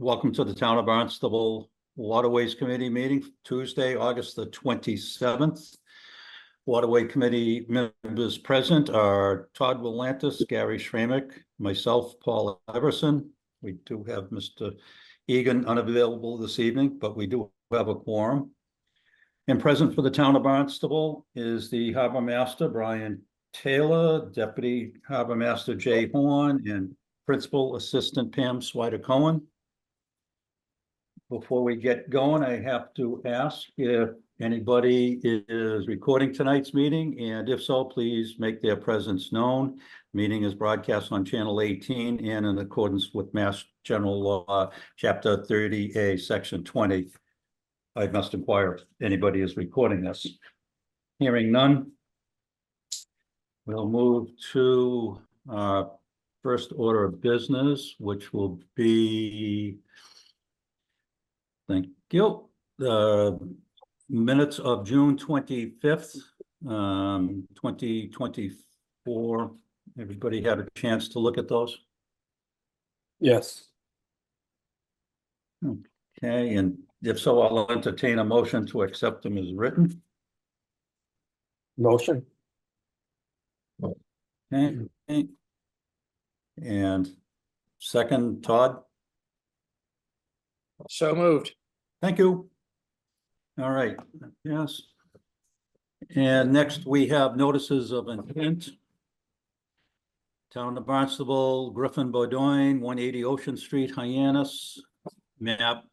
Welcome to the Town of Barnstable Waterways Committee meeting, Tuesday, August the 27th. Waterway Committee members present are Todd Willantis, Gary Schramick, myself, Paul Everson. We do have Mr. Egan unavailable this evening, but we do have a quorum. And present for the Town of Barnstable is the Harbor Master, Brian Taylor, Deputy Harbor Master Jay Horn, and Principal Assistant Pam Swider-Cohen. Before we get going, I have to ask if anybody is recording tonight's meeting, and if so, please make their presence known. Meeting is broadcast on Channel 18 and in accordance with Mass General Law, Chapter 30A, Section 20. I must inquire if anybody is recording this. Hearing none, we'll move to our first order of business, which will be, thank you, the minutes of June 25th, 2024. Everybody had a chance to look at those? Yes. Okay, and if so, I'll entertain a motion to accept them as written. Motion. Okay. And second, Todd? So moved. Thank you. All right, yes. And next we have notices of intent. Town of Barnstable, Griffin Bowdoin, 180 Ocean Street, Hyannis, map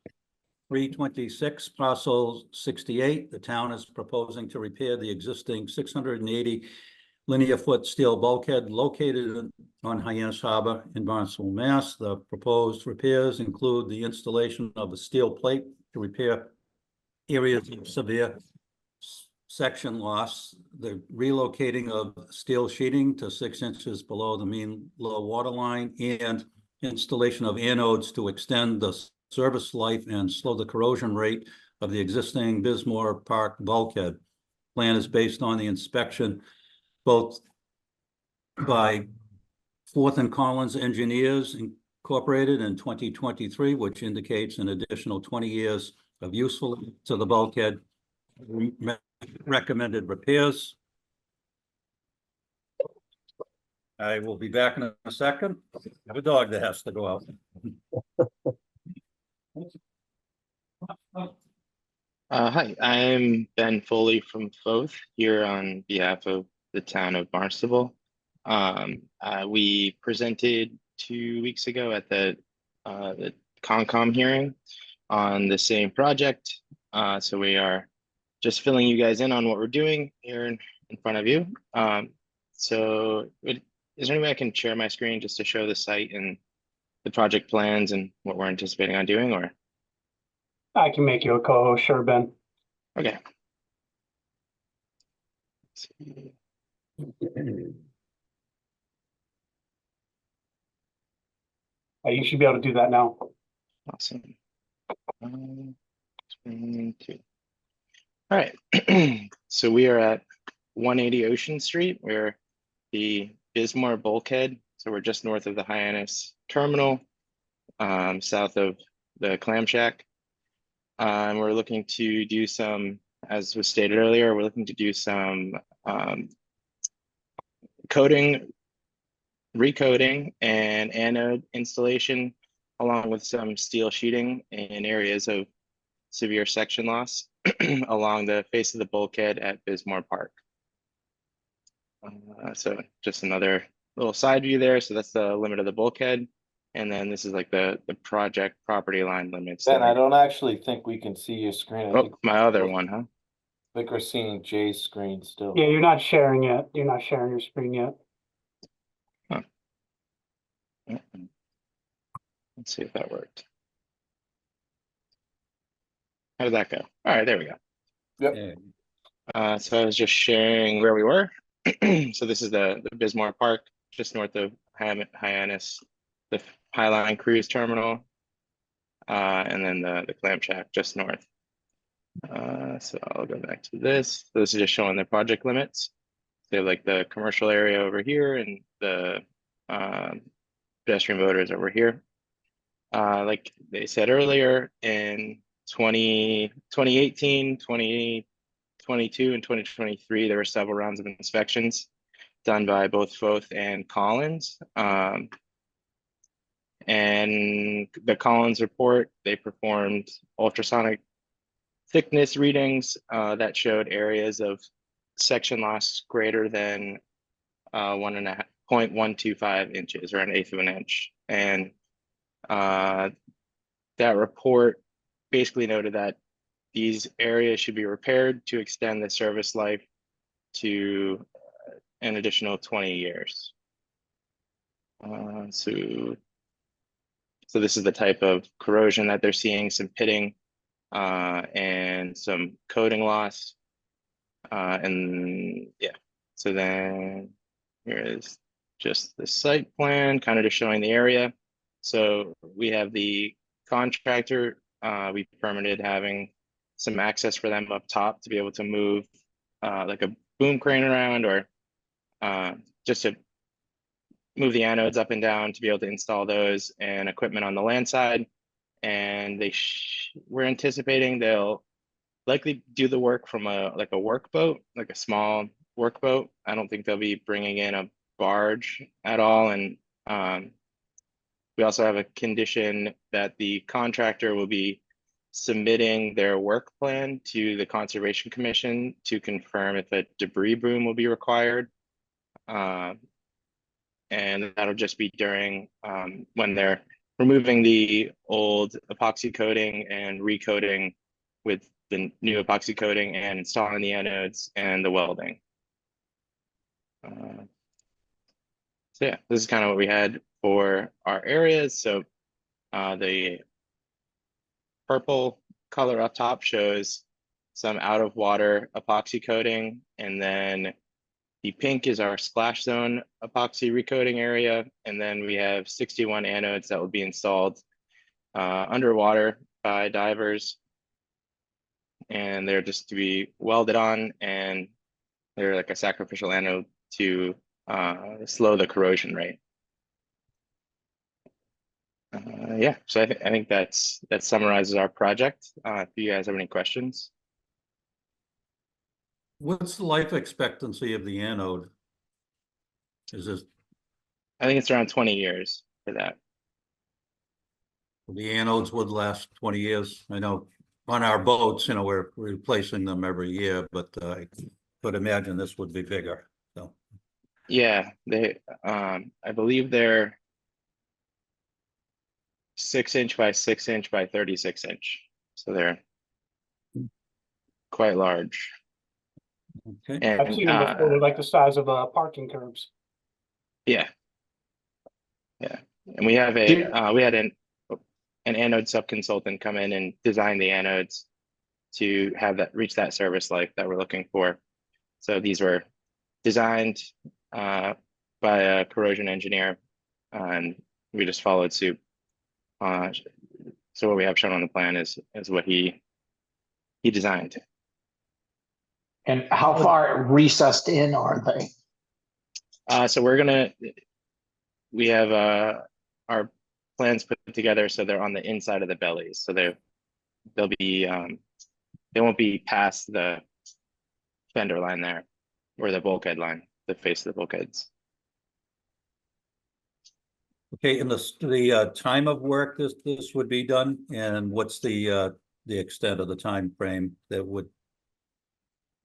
326, parcel 68. The town is proposing to repair the existing 680 linear foot steel bulkhead located on Hyannis Harbor in Barnstable, Mass. The proposed repairs include the installation of a steel plate to repair areas of severe section loss, the relocating of steel sheeting to 6 inches below the mean low water line, and installation of anodes to extend the service life and slow the corrosion rate of the existing Bismore Park bulkhead. Plan is based on the inspection both by Forth and Collins Engineers Incorporated in 2023, which indicates an additional 20 years of usefulness to the bulkhead. Recommended repairs. I will be back in a second. I have a dog that has to go out. Hi, I'm Ben Foley from Forth here on behalf of the town of Barnstable. We presented 2 weeks ago at the Concom hearing on the same project. So we are just filling you guys in on what we're doing here in front of you. So is there any way I can share my screen just to show the site and the project plans and what we're anticipating on doing, or? I can make you a co-host, sure, Ben. Okay. You should be able to do that now. Awesome. Screen 2. All right. So we are at 180 Ocean Street. We're the Bismore bulkhead. So we're just north of the Hyannis terminal, south of the clam shack. We're looking to do some, as was stated earlier, we're looking to do some coating, recoating, and anode installation, along with some steel sheeting in areas of severe section loss along the face of the bulkhead at Bismore Park. So just another little side view there. So that's the limit of the bulkhead. And then this is like the project property line limits. Ben, I don't actually think we can see your screen. I think my other one, huh? I think we're seeing Jay's screen still. Yeah, you're not sharing yet. You're not sharing your screen yet. Huh. Let's see if that worked. How did that go? All right, there we go. Yep. So I was just sharing where we were. So this is the Bismore Park, just north of Hyannis, the Highline Cruise Terminal, and then the clam shack just north. So I'll go back to this. So this is just showing the project limits. They have like the commercial area over here and the pedestrian voters over here. Like they said earlier, in 2018, 2022, and 2023, there were several rounds of inspections done by both Foth and Collins. And the Collins report, they performed ultrasonic thickness readings that showed areas of section loss greater than 0.125 inches, or an eighth of an inch. And that report basically noted that these areas should be repaired to extend the service life to an additional 20 years. So this is the type of corrosion that they're seeing, some pitting and some coating loss. And yeah, so then here is just the site plan, kind of just showing the area. So we have the contractor, we permitted having some access for them up top to be able to move like a boom crane around, or just to move the anodes up and down to be able to install those and equipment on the land side. And we're anticipating they'll likely do the work from a workboat, like a small workboat. I don't think they'll be bringing in a barge at all. And we also have a condition that the contractor will be submitting their work plan to the Conservation Commission to confirm if a debris boom will be required. And that'll just be during when they're removing the old epoxy coating and recoating with the new epoxy coating and installing the anodes and the welding. So yeah, this is kind of what we had for our areas. So the purple color up top shows some out of water epoxy coating, and then the pink is our splash zone epoxy recoating area. And then we have 61 anodes that will be installed underwater by divers. And they're just to be welded on, and they're like a sacrificial anode to slow the corrosion rate. Yeah, so I think that summarizes our project. If you guys have any questions. What's the life expectancy of the anode? Is this, I think it's around 20 years for that. the anodes would last 20 years? I know on our boats, we're replacing them every year, but I could imagine this would be bigger, so. Yeah, they I believe they're 6-inch by 6-inch by 36-inch. So they're quite large. Okay. And I've seen them before, they're like the size of parking curbs. yeah. And we have we had an anode sub-consultant come in and design the anodes to have that reach that service life that we're looking for. So these were designed by a corrosion engineer, and we just followed suit. So what we have shown on the plan is what he designed. And how far recessed in are they? So we have our plans put together so they're on the inside of the bellies. So they'll be they won't be past the fender line there, or the bulkhead line, the face of the bulkheads. Okay, and the time of work this would be done, and what's the extent of the time frame that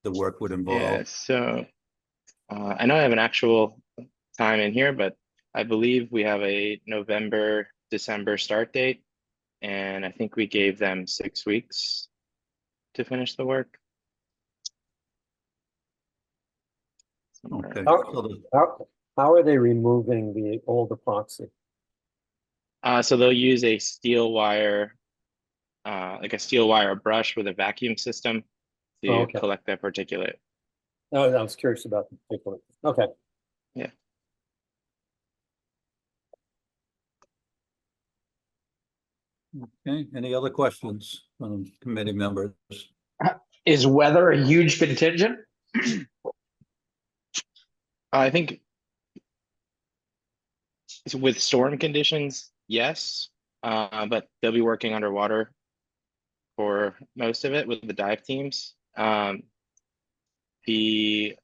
the work would involve? Yeah, so I know I have an actual time in here, but I believe we have a November, December start date, and I think we gave them 6 weeks to finish the work. Okay. How are they removing the old epoxy? So they'll use a steel wire, like a steel wire brush with a vacuum system to Okay. collect that particulate. Oh, I was curious about the particular. Okay. Yeah. Okay, any other questions from committee members? Is weather a huge contingent? I think with storm conditions, yes. but they'll be working underwater for most of it with the dive teams. The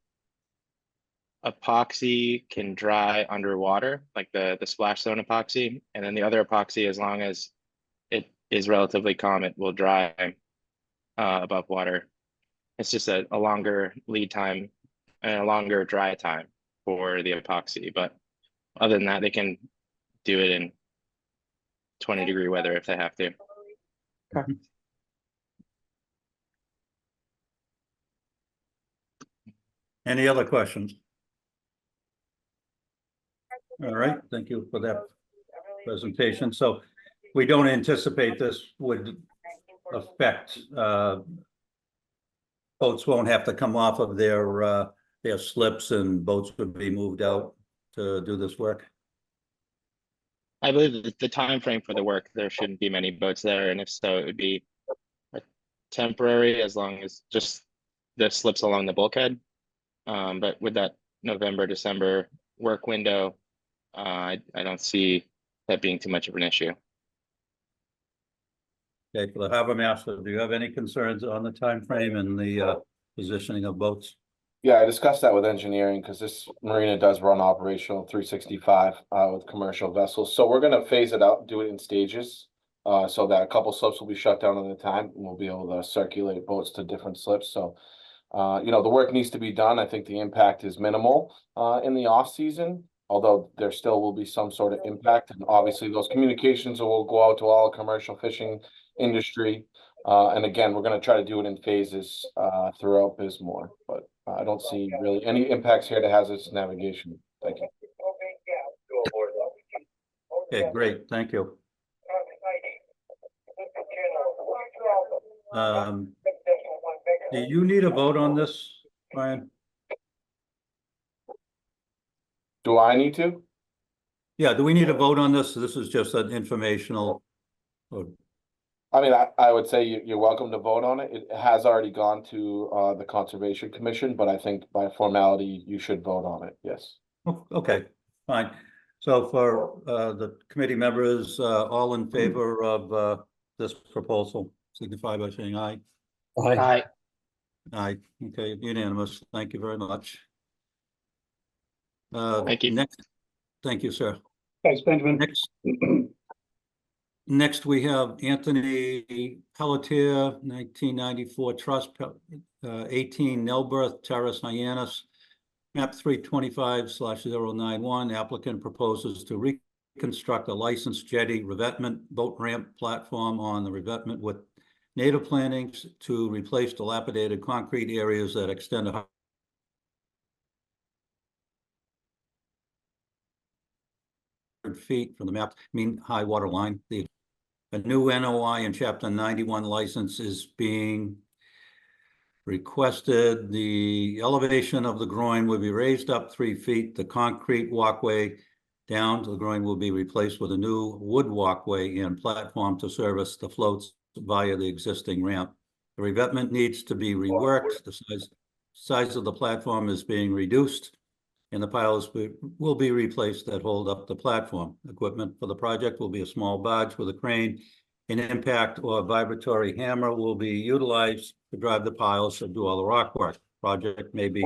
epoxy can dry underwater, like the splash zone epoxy, and then the other epoxy, as long as it is relatively calm, it will dry above water. It's just a longer lead time and a longer dry time for the epoxy, but other than that, they can do it in 20-degree weather if they have to. Any other questions? All right, thank you for that presentation. So we don't anticipate this would affect, boats won't have to come off of their slips, and boats would be moved out to do this work? I believe that the time frame for the work, there shouldn't be many boats there, and if so, it would be temporary, as long as just the slips along the bulkhead. But with that November, December work window, I don't see that being too much of an issue. Okay, for the harbor master, do you have any concerns on the time frame and the positioning of boats? Yeah, I discussed that with engineering because this marina does run operational 365 with commercial vessels. So we're gonna phase it out, do it in stages. So that a couple slips will be shut down at a time, and we'll be able to circulate boats to different slips. So you know, the work needs to be done. I think the impact is minimal in the off season, although there still will be some sort of impact. And obviously those communications will go out to all commercial fishing industry. And again, we're going to try to do it in phases throughout Bismore, but I don't see really any impacts here to hazardous navigation. Thank you. Okay, great, thank you. Do you need a vote on this, Brian? Do I need to? Yeah, do we need a vote on this? This is just an informational. I mean, I would say you're welcome to vote on it. It has already gone to the Conservation Commission, but I think by formality, you should vote on it, yes. Okay, fine. So for the committee members, all in favor of this proposal, signify by saying aye. Aye. Aye, okay, unanimous. Thank you very much. Thank you. Next, thank you, sir. Thanks, Benjamin. Next, we have Anthony Pelletier, 1994 Trust, 18 Nelberth Terrace, Hyannis, map 325/091. Applicant proposes to reconstruct a licensed jetty revetment boat ramp platform on the revetment with native plantings to replace dilapidated concrete areas that extend 100 feet from the map mean high water line. A new NOI in Chapter 91 license is being requested. The elevation of the groin will be raised up 3 feet. The concrete walkway down to the groin will be replaced with a new wood walkway and platform to service the floats via the existing ramp. The revetment needs to be reworked. The size of the platform is being reduced, and the piles will be replaced that hold up the platform. Equipment for the project will be a small barge with a crane. An impact or vibratory hammer will be utilized to drive the piles and do all the rock work. Project may be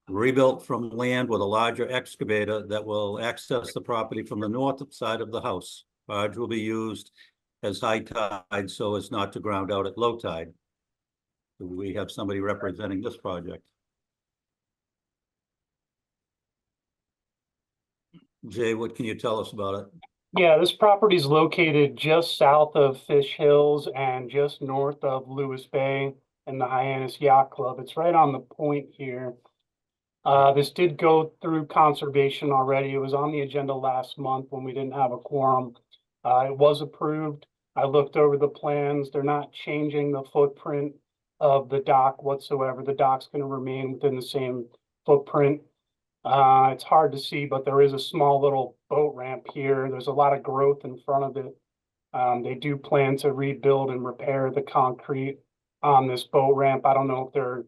rebuilt from land with a larger excavator that will access the property from the north side of the house. Barge will be used as high tide so as not to ground out at low tide. Do we have somebody representing this project? Jay, what can you tell us about it? Yeah, this property is located just south of Fish Hills and just north of Lewis Bay and the Hyannis Yacht Club. It's right on the point here. This did go through conservation already. It was on the agenda last month when we didn't have a quorum. It was approved. I looked over the plans. They're not changing the footprint of the dock whatsoever. The dock's going to remain within the same footprint. It's hard to see, but there is a small little boat ramp here. There's a lot of growth in front of it. They do plan to rebuild and repair the concrete on this boat ramp. I don't know if they're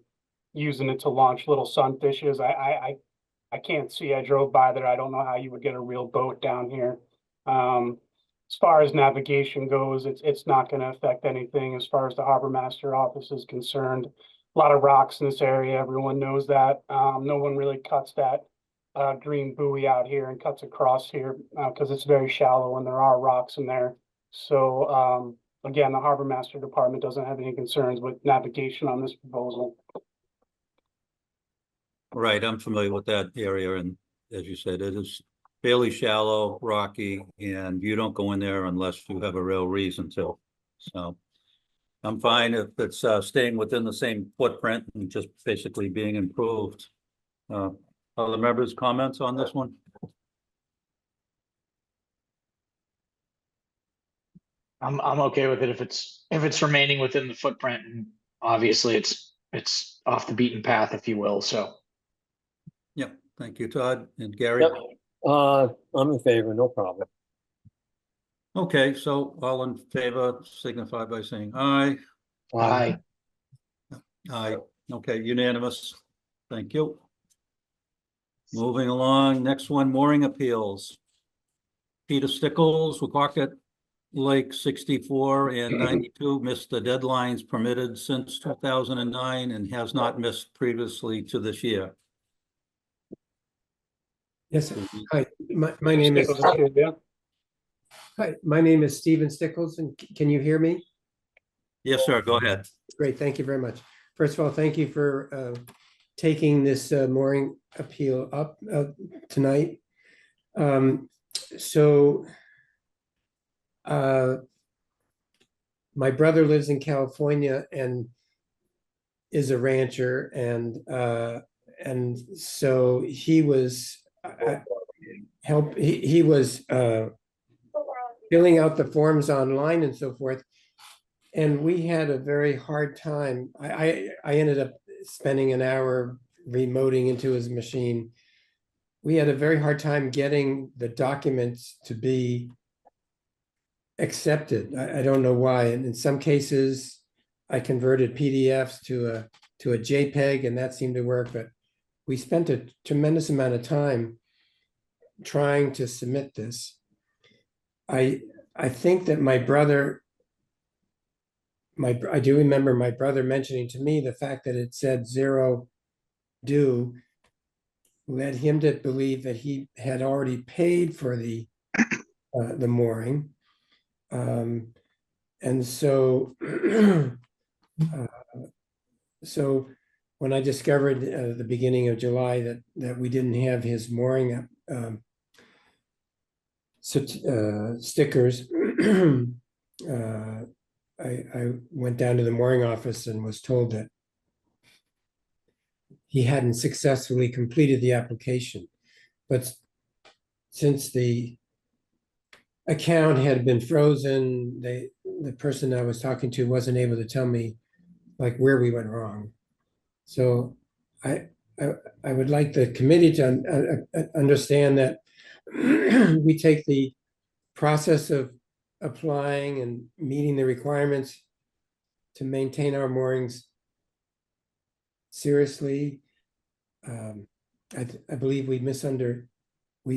using it to launch little sunfishes. I can't see. I drove by there. I don't know how you would get a real boat down here. as far as navigation goes, it's not gonna affect anything as far as the harbor master office is concerned. A lot of rocks in this area, everyone knows that. No one really cuts that green buoy out here and cuts across here because it's very shallow and there are rocks in there. So again, the harbor master department doesn't have any concerns with navigation on this proposal. Right, I'm familiar with that area, and as you said, it is fairly shallow, rocky, and you don't go in there unless you have a real reason to. So I'm fine if it's staying within the same footprint and just basically being improved. Other members' comments on this one? I'm okay with it if it's remaining within the footprint, and obviously it's off the beaten path, if you will, so. Yep, thank you, Todd and Gary. Yep. I'm in favor, no problem. Okay, so all in favor signify by saying aye. Aye. Aye, okay, unanimous. Thank you. Moving along, next one, mooring appeals. Peter Stickles, Wocket Lake 64 and 92 missed the deadlines permitted since 2009 and has not missed previously to this year. Yes, hi, my name is, hi, my name is Stephen Stickles, and can you hear me? Yes, sir, go ahead. Great, thank you very much. First of all, thank you for taking this mooring appeal up tonight. My brother lives in California and is a rancher, and so he was he was filling out the forms online and so forth, and we had a very hard time. I ended up spending an hour remoting into his machine. We had a very hard time getting the documents to be accepted. I don't know why. And in some cases, I converted PDFs to a JPEG, and that seemed to work. But we spent a tremendous amount of time trying to submit this. I think that my brother, I do remember my brother mentioning to me the fact that it said 0 due led him to believe that he had already paid for the mooring. And so, so when I discovered at the beginning of July that we didn't have his mooring stickers, I went down to the mooring office and was told that he hadn't successfully completed the application. But since the account had been frozen, the person I was talking to wasn't able to tell me like where we went wrong. So I would like the committee to understand that we take the process of applying and meeting the requirements to maintain our moorings seriously. I believe we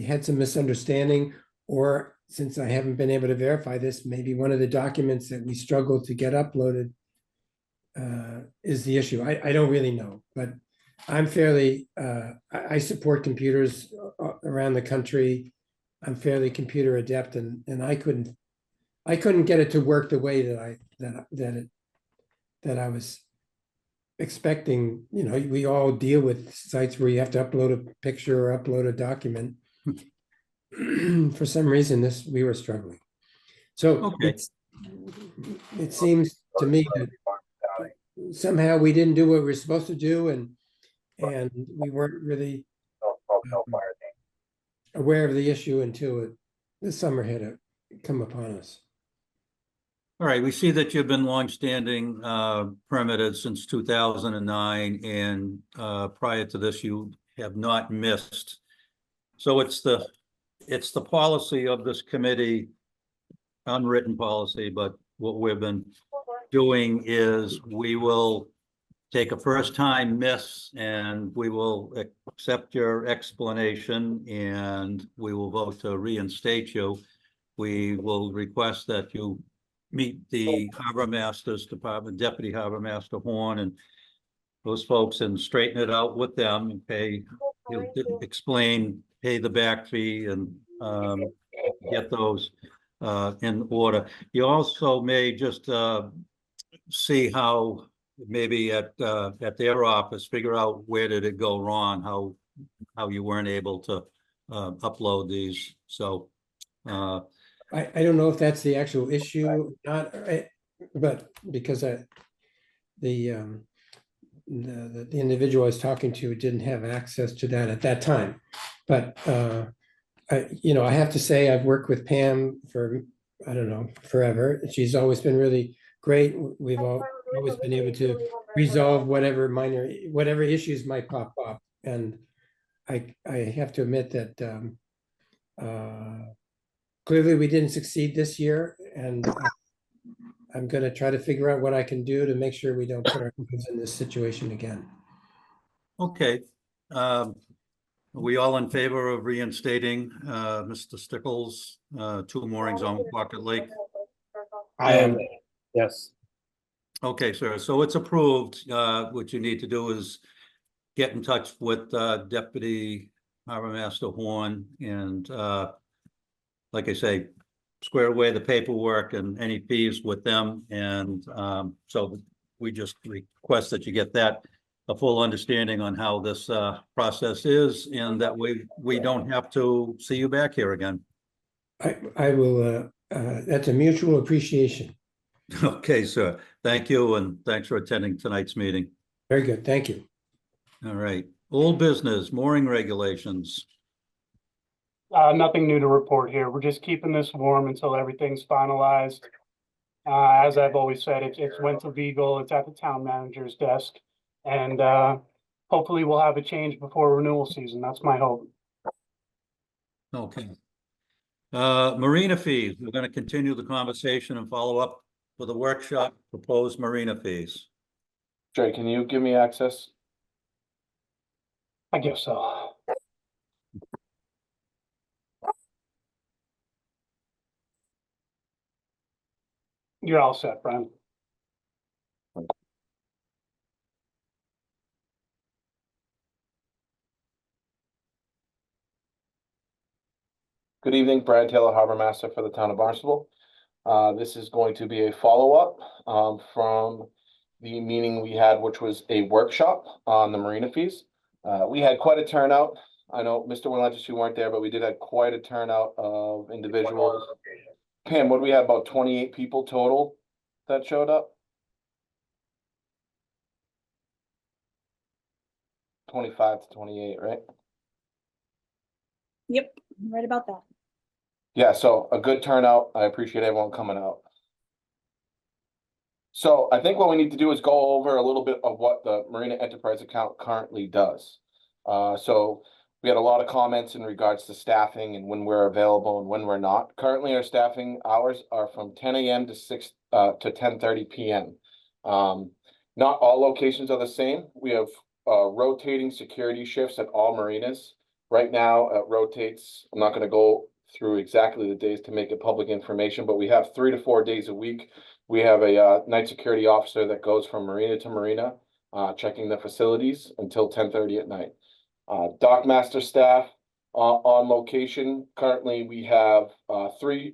had some misunderstanding, or since I haven't been able to verify this, maybe one of the documents that we struggled to get uploaded is the issue. I don't really know, but I'm fairly, I support computers around the country. I'm fairly computer adept, and I couldn't get it to work the way that I was expecting. You know, we all deal with sites where you have to upload a picture or upload a document. For some reason, we were struggling. So Okay. it seems to me that somehow we didn't do what we were supposed to do, and we weren't really aware of the issue until the summer had come upon us. All right, we see that you've been longstanding permitted since 2009, and prior to this, you have not missed. So it's the policy of this committee, unwritten policy, but what we've been doing is we will take a first time miss and we will accept your explanation and we will vote to reinstate you. we will request that you meet the Harbor Master's Department, Deputy Harbor Master Horn, and those folks, and straighten it out with them and pay, you'll explain, pay the back fee and get those in order. You also may just see how maybe at their office, figure out where did it go wrong, how you weren't able to upload these. So I don't know if that's the actual issue, not, but because the individual I was talking to didn't have access to that at that time. But I have to say, I've worked with Pam for, I don't know, forever. She's always been really great. We've always been able to resolve whatever issues might pop up. And I have to admit that clearly we didn't succeed this year, and I'm going to try to figure out what I can do to make sure we don't put ourselves in this situation again. okay. Are we all in favor of reinstating Mr. Stickles' 2 moorings on Pocket Lake? I am. Yes. Okay, sir. So it's approved. What you need to do is get in touch with Deputy Harbor Master Horn and like I say, square away the paperwork and any fees with them. And so we just request that you get that, a full understanding on how this process is, and that we don't have to see you back here again. I will, that's a mutual appreciation. Okay, sir. Thank you, and thanks for attending tonight's meeting. Very good, thank you. All right. Old business, mooring regulations. Nothing new to report here. We're just keeping this warm until everything's finalized. As I've always said, it's went to legal, it's at the town manager's desk. And hopefully we'll have a change before renewal season. That's my hope. Okay. Marina fees. We're going to continue the conversation and follow up with a workshop, proposed marina fees. Jay, can you give me access? I guess so. You're all set, Brian. Good evening, Brad Taylor, Harbor Master for the town of Barnstable. This is going to be a follow-up from the meeting we had, which was a workshop on the marina fees. We had quite a turnout. I know, Mr. Willentis, you weren't there, but we did have quite a turnout of individuals. Pam, what do we have, about 28 people total that showed up? 25 to 28, right? Yep, right about that. Yeah, so a good turnout. I appreciate everyone coming out. So I think what we need to do is go over a little bit of what the Marina Enterprise account currently does. So we had a lot of comments in regards to staffing and when we're available and when we're not. Currently, our staffing hours are from 10 a.m. to 10:30 p.m. Not all locations are the same. We have rotating security shifts at all marinas. Right now, it rotates. I'm not going to go through exactly the days to make it public information, but we have 3 to 4 days a week. We have a night security officer that goes from marina to marina, checking the facilities until 10:30 at night. Dockmaster staff on location. Currently, we have 2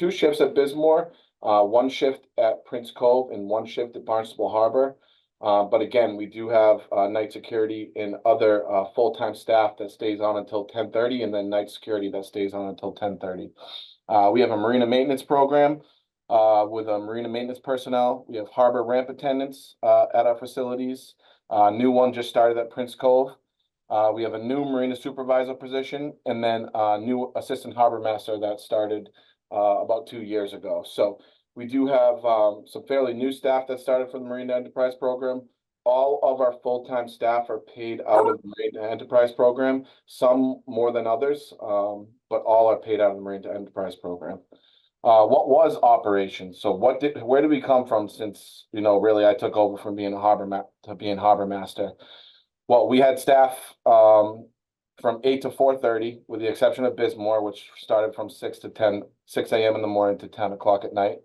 shifts at Bismore, 1 shift at Prince Cove, and 1 shift at Barnstable Harbor. But again, we do have night security and other full-time staff that stays on until 10:30, and then night security that stays on until 10:30. We have a marina maintenance program with marina maintenance personnel. We have harbor ramp attendants at our facilities. New one just started at Prince Cove. We have a new marina supervisor position, and then a new assistant harbor master that started about 2 years ago. So we do have some fairly new staff that started from the Marina Enterprise Program. All of our full-time staff are paid out of the Marina Enterprise Program, some more than others, but all are paid out of the Marina Enterprise Program. What was operations? So where did we come from since, really I took over from being a harbor master? Well, we had staff from 8 to 4:30, with the exception of Bismore, which started from 6 a.m. in the morning to 10 o'clock at night.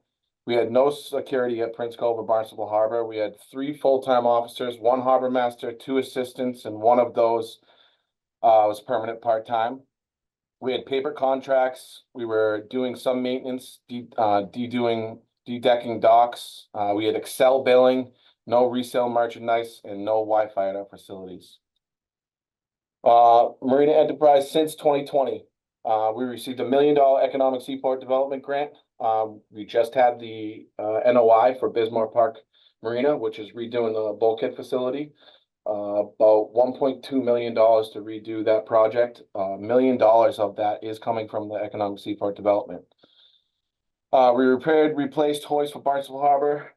We had no security at Prince Cove or Barnstable Harbor. We had 3 full-time officers, 1 harbor master, 2 assistants, and one of those was permanent part-time. We had paper contracts. We were doing some maintenance, de-decking docks. We had Excel billing, no resale merchandise, and no Wi-Fi at our facilities. Marina Enterprise since 2020. We received $1 million economic seaport development grant. We just had the NOI for Bismarck Park Marina, which is redoing the bulkhead facility. About $1.2 million to redo that project. $1 million of that is coming from the economic seaport development. We replaced hoist for Barnstable Harbor.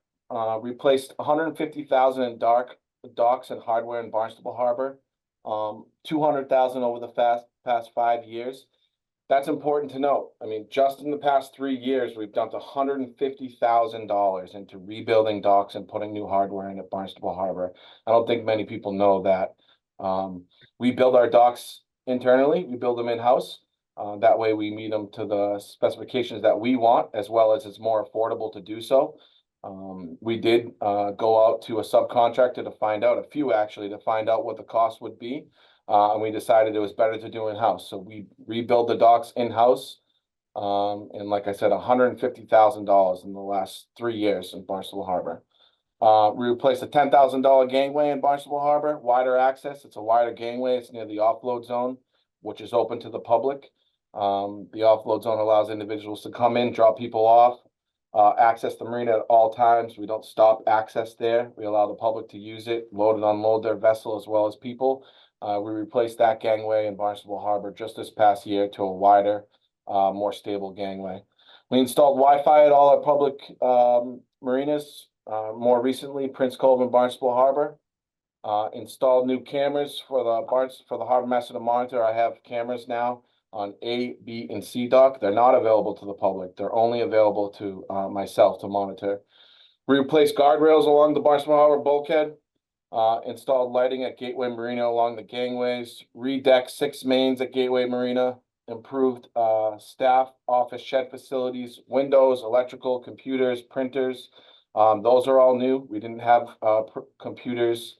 Replaced 150,000 in docks and hardware in Barnstable Harbor. 200,000 over the past 5 years. That's important to note. I mean, just in the past 3 years, we've dumped $150,000 into rebuilding docks and putting new hardware in at Barnstable Harbor. I don't think many people know that. We build our docks internally. We build them in-house. That way we meet them to the specifications that we want, as well as it's more affordable to do so. We did go out to a subcontractor to find out, a few actually, to find out what the cost would be. And we decided it was better to do in-house. So we rebuild the docks in-house. And like I said, $150,000 in the last 3 years in Barnstable Harbor. We replaced a $10,000 gangway in Barnstable Harbor, wider access. It's a wider gangway. It's near the offload zone, which is open to the public. The offload zone allows individuals to come in, drop people off, access the marina at all times. We don't stop access there. We allow the public to use it, load and unload their vessel as well as people. We replaced that gangway in Barnstable Harbor just this past year to a wider, more stable gangway. We installed Wi-Fi at all our public marinas. More recently, Prince Cove and Barnstable Harbor. Installed new cameras for the harbor master to monitor. I have cameras now on A, B, and C dock. They're not available to the public. They're only available to myself to monitor. We replaced guardrails along the Barnstable Harbor bulkhead. Installed lighting at Gateway Marina along the gangways. Redecked 6 mains at Gateway Marina. Improved staff, office, shed facilities, windows, electrical, computers, printers. Those are all new. We didn't have computers.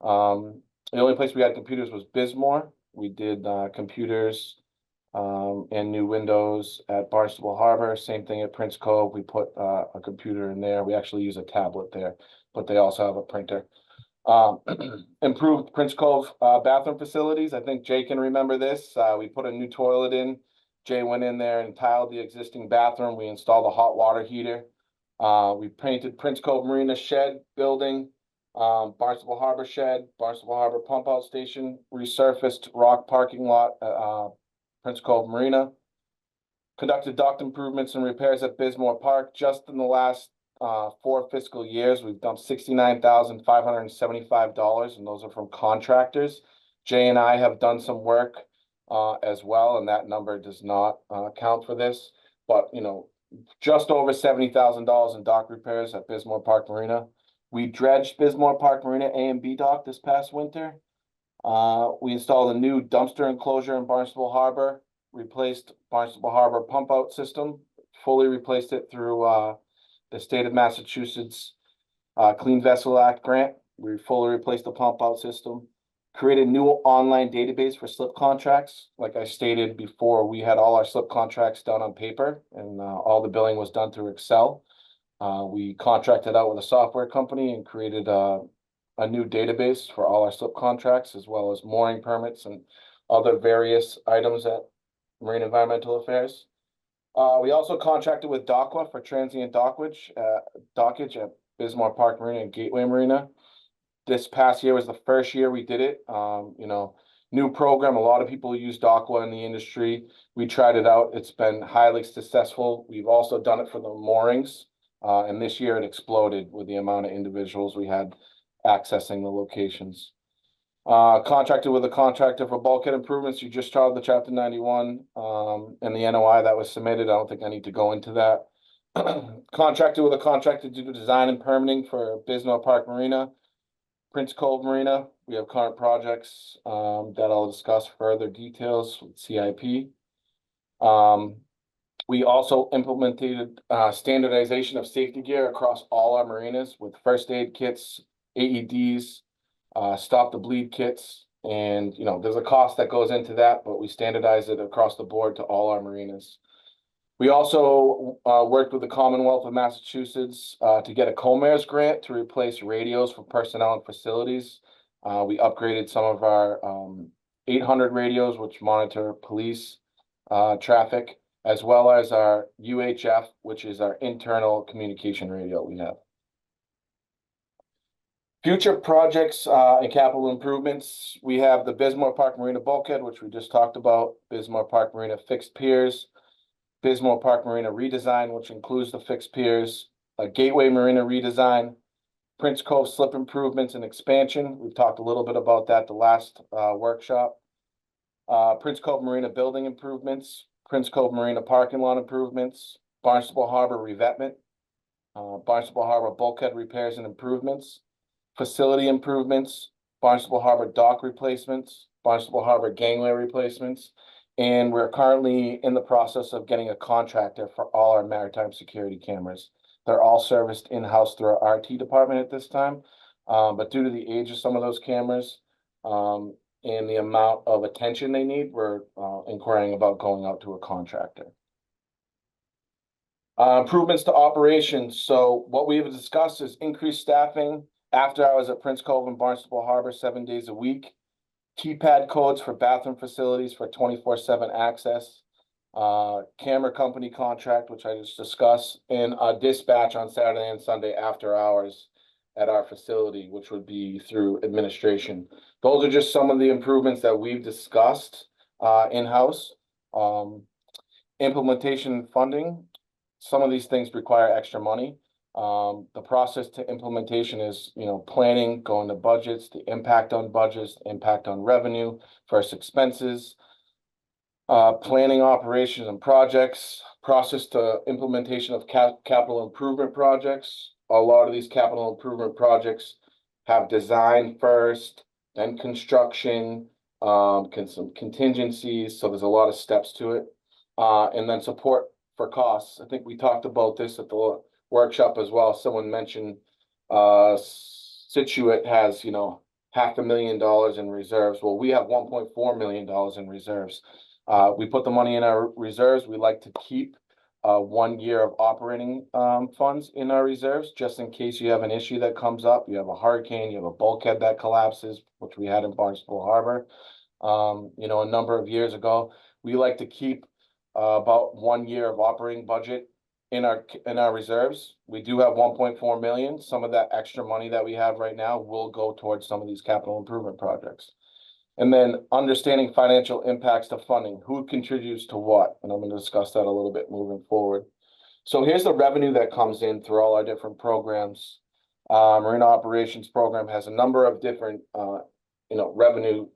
The only place we had computers was Bismore. We did computers and new windows at Barnstable Harbor. Same thing at Prince Cove. We put a computer in there. We actually use a tablet there, but they also have a printer. Improved Prince Cove bathroom facilities. I think Jay can remember this. We put a new toilet in. Jay went in there and tiled the existing bathroom. We installed a hot water heater. We painted Prince Cove Marina shed building, Barnstable Harbor shed, Barnstable Harbor pump out station, resurfaced rock parking lot, Prince Cove Marina. Conducted dock improvements and repairs at Bismore Park. Just in the last 4 fiscal years, we've dumped $69,575, and those are from contractors. Jay and I have done some work as well, and that number does not count for this. But, you know, just over $70,000 in dock repairs at Bismore Park Marina. We dredged Bismore Park Marina A and B dock this past winter. We installed a new dumpster enclosure in Barnstable Harbor, replaced Barnstable Harbor pump out system, fully replaced it through the state of Massachusetts Clean Vessel Act grant. We fully replaced the pump out system. Created a new online database for slip contracts. Like I stated before, we had all our slip contracts done on paper, and all the billing was done through Excel. We contracted out with a software company and created a new database for all our slip contracts, as well as mooring permits and other various items at Marine Environmental Affairs. We also contracted with DOCWA for transient dockage at Bismore Park Marina and Gateway Marina. This past year was the first year we did it. You know, new program. A lot of people use DOCWA in the industry. We tried it out. It's been highly successful. We've also done it for the moorings. And this year it exploded with the amount of individuals we had accessing the locations. Contracted with a contractor for bulkhead improvements. You just saw the Chapter 91 and the NOI that was submitted. I don't think I need to go into that. Contracted with a contractor to do design and permitting for Bismore Park Marina. Prince Cove Marina, we have current projects, that I'll discuss further details with CIP. We also implemented, standardization of safety gear across all our marinas with first aid kits, AEDs, stop the bleed kits. And, you know, there's a cost that goes into that, but we standardize it across the board to all our marinas. We also worked with the Commonwealth of Massachusetts to get a COMARES grant to replace radios for personnel and facilities. We upgraded some of our 800 radios, which monitor police traffic, as well as our UHF, which is our internal communication radio we have. Future projects and capital improvements, we have the Bismarck Park Marina bulkhead, which we just talked about, Bismarck Park Marina fixed piers, Bismarck Park Marina redesign, which includes the fixed piers, a Gateway Marina redesign, Prince Cove slip improvements and expansion. We've talked a little bit about that the last workshop. Prince Cove Marina building improvements, Prince Cove Marina parking lot improvements, Barnstable Harbor revetment, Barnstable Harbor bulkhead repairs and improvements, facility improvements, Barnstable Harbor dock replacements, Barnstable Harbor gangway replacements, and we're currently in the process of getting a contractor for all our maritime security cameras. They're all serviced in-house through our RT department at this time, but due to the age of some of those cameras, and the amount of attention they need, we're inquiring about going out to a contractor. Improvements to operations. So what we have discussed is increased staffing after hours at Prince Cove and Barnstable Harbor 7 days a week, keypad codes for bathroom facilities for 24/7 access, camera company contract, which I just discussed, and a dispatch on Saturday and Sunday after hours at our facility, which would be through administration. Those are just some of the improvements that we've discussed in-house. Implementation funding. Some of these things require extra money. The process to implementation is, you know, planning, going to budgets, the impact on budgets, impact on revenue, first expenses, planning operations and projects, process to implementation of capital improvement projects. A lot of these capital improvement projects have design first, then construction, some contingencies. So there's a lot of steps to it. And then support for costs. I think we talked about this at the workshop as well. Someone mentioned Situate has, you know, $500,000 in reserves. Well, we have $1.4 million in reserves. We put the money in our reserves. We like to keep 1 year of operating funds in our reserves, just in case you have an issue that comes up. You have a hurricane, you have a bulkhead that collapses, which we had in Barnstable Harbor, you know, a number of years ago. We like to keep about 1 year of operating budget in our reserves. We do have 1.4 million. Some of that extra money that we have right now will go towards some of these capital improvement projects. And then understanding financial impacts to funding, who contributes to what, and I'm going to discuss that a little bit moving forward. So here's the revenue that comes in through all our different programs. Marina Operations Program has a number of different, you know, revenue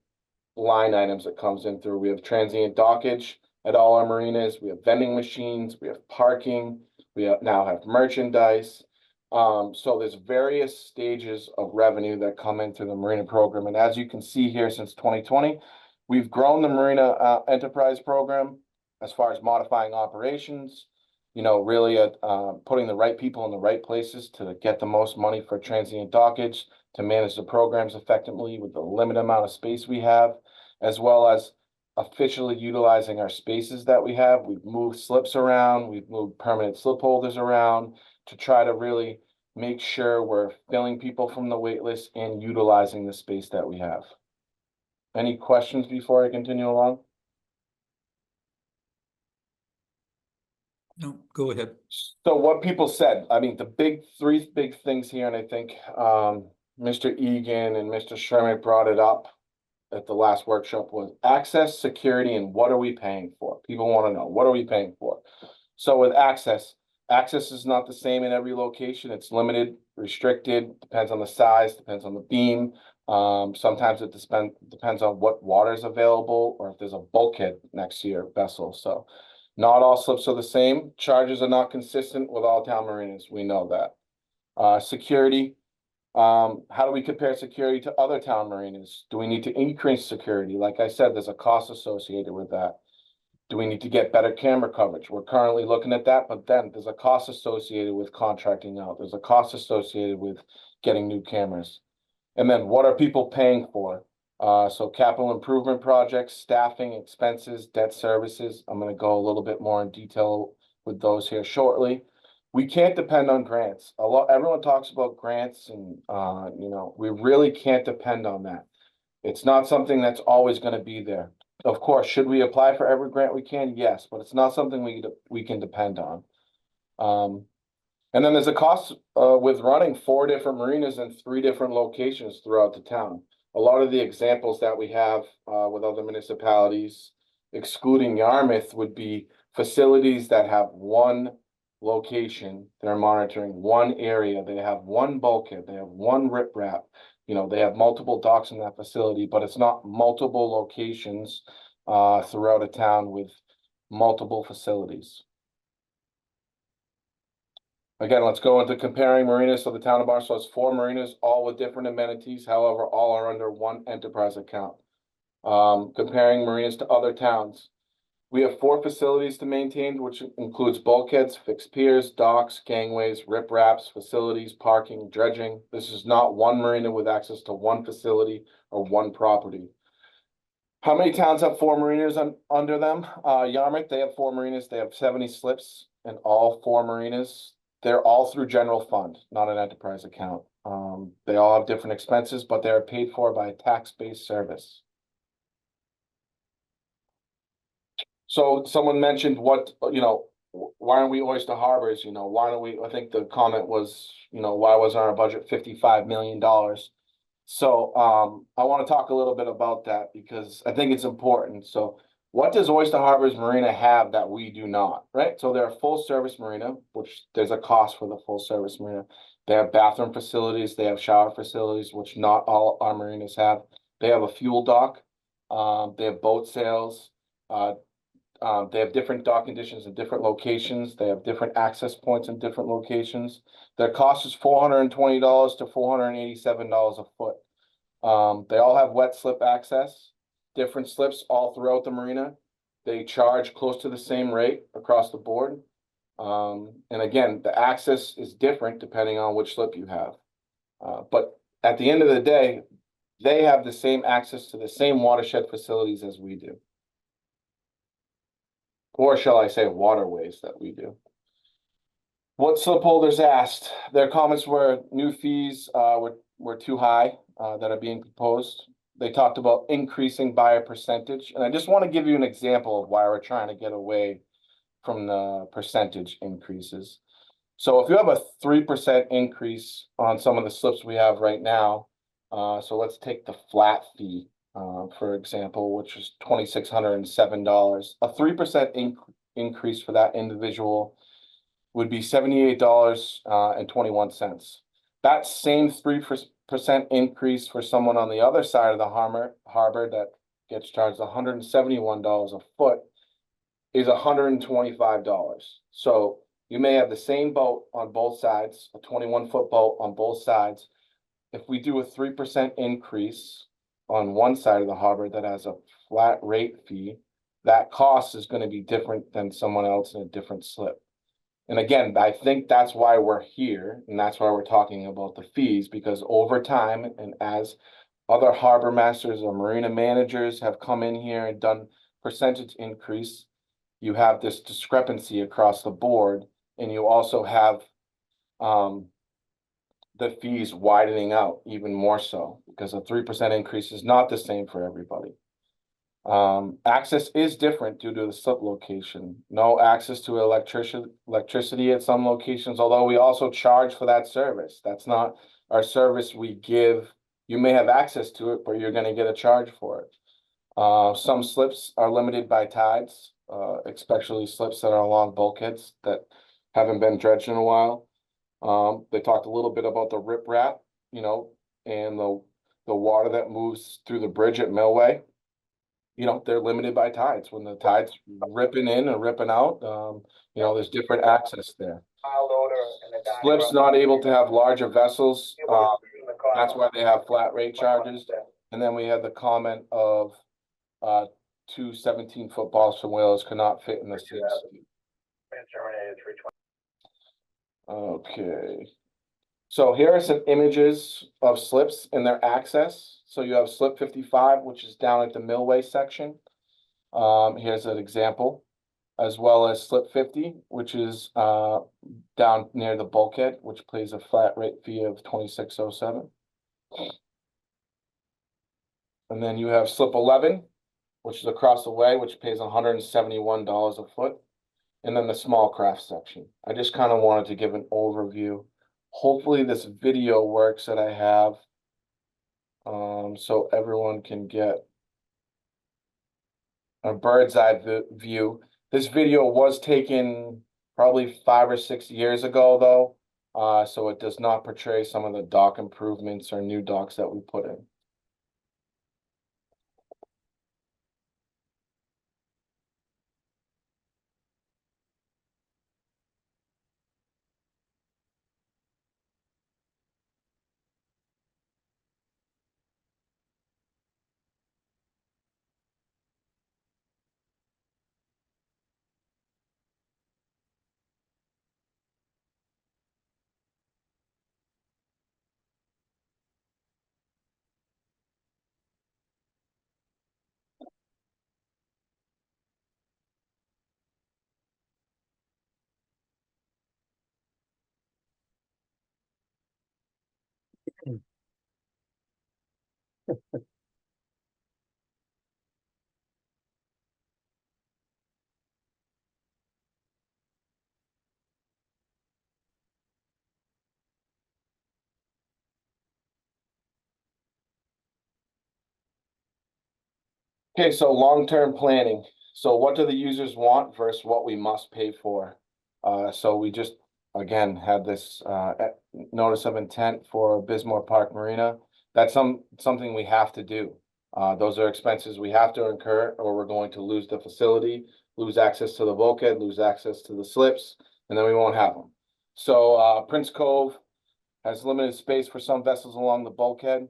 line items that comes in through. We have transient dockage at all our marinas. We have vending machines. We have parking. We now have merchandise. So there's various stages of revenue that come into the Marina program. And as you can see here, since 2020, we've grown the Marina Enterprise Program as far as modifying operations, you know, really putting the right people in the right places to get the most money for transient dockage, to manage the programs effectively with the limited amount of space we have, as well as officially utilizing our spaces that we have. We've moved slips around, we've moved permanent slip holders around to try to really make sure we're filling people from the wait list and utilizing the space that we have. Any questions before I continue along? No, go ahead. So what people said, I mean, the three big things here, and I think Mr. Egan and Mr. Sherman brought it up at the last workshop, was access, security, and what are we paying for? People want to know, what are we paying for? So with access is not the same in every location. It's limited, restricted, depends on the size, depends on the beam. Sometimes it depends on what water is available or if there's a bulkhead next to your vessel. So not all slips are the same. Charges are not consistent with all town marinas. We know that. Security, How do we compare security to other town marinas? Do we need to increase security? Like I said, there's a cost associated with that. Do we need to get better camera coverage? We're currently looking at that, but then there's a cost associated with contracting out. There's a cost associated with getting new cameras. And then what are people paying for? So capital improvement projects, staffing, expenses, debt services. I'm gonna go a little bit more in detail with those here shortly. We can't depend on grants. Everyone talks about grants and, we really can't depend on that. It's not something that's always gonna be there. Of course, should we apply for every grant we can? Yes, but it's not something we can depend on. And then there's a cost with running 4 different marinas in 3 different locations throughout the town. A lot of the examples that we have with other municipalities, excluding Yarmouth, would be facilities that have one location. They're monitoring one area. They have one bulkhead. They have one riprap. They have multiple docks in that facility, but it's not multiple locations throughout a town with multiple facilities. Again, let's go into comparing marinas. So the town of Barnstable has 4 marinas, all with different amenities. However, all are under one enterprise account. Comparing marinas to other towns. We have 4 facilities to maintain, which includes bulkheads, fixed piers, docks, gangways, ripraps, facilities, parking, dredging. This is not one marina with access to one facility or one property. How many towns have 4 marinas under them? Yarmouth, they have 4 marinas. They have 70 slips in all 4 marinas. They're all through general fund, not an enterprise account. They all have different expenses, but they're paid for by a tax-based service. So someone mentioned why aren't we oyster harbors? Why don't we, I think the comment was, why wasn't our budget $55 million? So I want to talk a little bit about that because I think it's important. So what does Oyster Harbor's Marina have that we do not, right? So they're a full service marina, which there's a cost for the full service marina. They have bathroom facilities, they have shower facilities, which not all our marinas have. They have a fuel dock, they have boat sales, they have different dock conditions in different locations. They have different access points in different locations. Their cost is $420 to $487 a foot. They all have wet slip access, different slips all throughout the marina. They charge close to the same rate across the board. And again, the access is different depending on which slip you have. But at the end of the day, they have the same access to the same watershed facilities as we do. Or shall I say waterways that we do. What slip holders asked, their comments were new fees were too high that are being proposed. They talked about increasing by a percentage. And I just want to give you an example of why we're trying to get away from the percentage increases. So if you have a 3% increase on some of the slips we have right now, so let's take the flat fee. For example, which is $2,607. A 3% increase for that individual would be $78.21. That same 3% increase for someone on the other side of the harbor that gets charged $171 a foot is $125. So you may have the same boat on both sides, a 21-foot boat on both sides. If we do a 3% increase on one side of the harbor that has a flat rate fee, that cost is going to be different than someone else in a different slip. And again, I think that's why we're here, and that's why we're talking about the fees, because over time, and as other harbor masters or marina managers have come in here and done percentage increase, you have this discrepancy across the board, and you also have the fees widening out even more so, because a 3% increase is not the same for everybody. Access is different due to the slip location. No access to electricity at some locations, although we also charge for that service. That's not our service we give. You may have access to it, but you're going to get a charge for it. Some slips are limited by tides, especially slips that are along bulkheads that haven't been dredged in a while. They talked a little bit about the riprap, and the water that moves through the bridge at Millway. They're limited by tides. When the tide's ripping in and ripping out, there's different access there. Slips not able to have larger vessels That's why they have flat rate charges. And then we had the comment of, 2 17-foot balls from Wales could not fit in the seats. Okay. So here are some images of slips and their access. So you have slip 55, which is down at the Millway section. Here's an example, as well as slip 50, which is down near the bulkhead, which pays a flat rate fee of $26.07. And then you have slip 11, which is across the way, which pays $171 a foot. And then the small craft section. I just kind of wanted to give an overview. Hopefully this video works that I have. So everyone can get a bird's eye view. This video was taken probably 5 or 6 years ago though. So it does not portray some of the dock improvements or new docks that we put in. Okay, so long-term planning. So what do the users want versus what we must pay for? So we just, again, had this notice of intent for Bismarck Park Marina. That's something we have to do. Those are expenses we have to incur, or we're going to lose the facility, lose access to the bulkhead, lose access to the slips, and then we won't have them. So Prince Cove has limited space for some vessels along the bulkhead.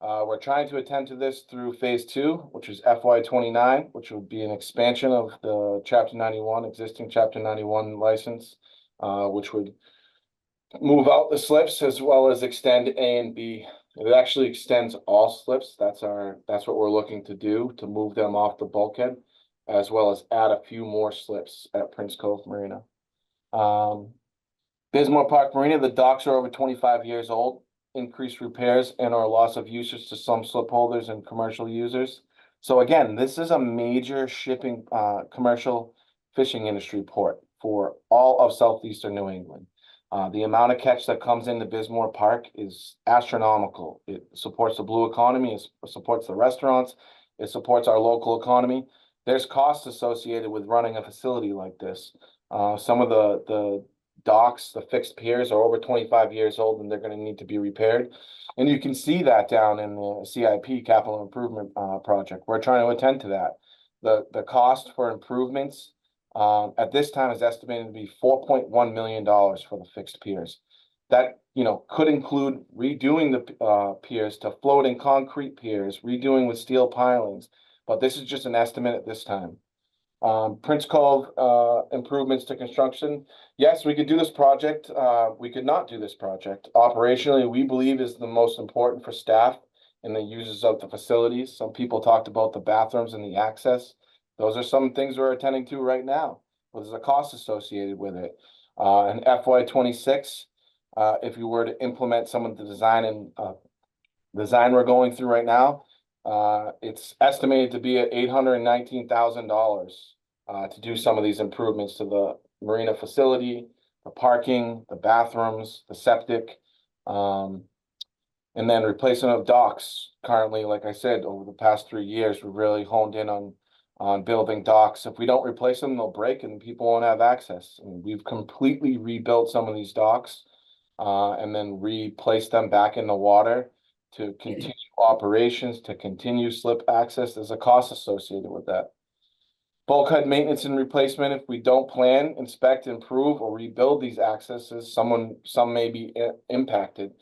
We're trying to attend to this through phase 2, which is FY29, which would be an expansion of the Chapter 91, existing Chapter 91 license, which would move out the slips as well as extend A and B. It actually extends all slips. That's what we're looking to do, to move them off the bulkhead, as well as add a few more slips at Prince Cove Marina. Bismarck Park Marina, the docks are over 25 years old. Increased repairs and or loss of usage to some slip holders and commercial users. So again, this is a major shipping, commercial fishing industry port for all of southeastern New England. The amount of catch that comes into Bismarck Park is astronomical. It supports the blue economy, it supports the restaurants, it supports our local economy. There's costs associated with running a facility like this. Some of the docks, the fixed piers are over 25 years old and they're going to need to be repaired. And you can see that down in the CIP capital improvement project. We're trying to attend to that. The cost for improvements at this time is estimated to be $4.1 million for the fixed piers. That, you know, could include redoing the piers to floating concrete piers, redoing with steel pilings, but this is just an estimate at this time. Prince Cove improvements to construction. Yes, we could do this project. We could not do this project. Operationally, we believe is the most important for staff and the users of the facilities. Some people talked about the bathrooms and the access. Those are some things we're attending to right now. But there's a cost associated with it. In FY26, if you were to implement some of the design we're going through right now, it's estimated to be at $819,000 to do some of these improvements to the marina facility, the parking, the bathrooms, the septic, and then replacement of docks. Currently, like I said, over the past 3 years, we've really honed in on building docks. If we don't replace them, they'll break and people won't have access. And we've completely rebuilt some of these docks and then replaced them back in the water to continue operations, to continue slip access. There's a cost associated with that. Bulkhead maintenance and replacement. If we don't plan, inspect, improve, or rebuild these accesses, some may be impacted.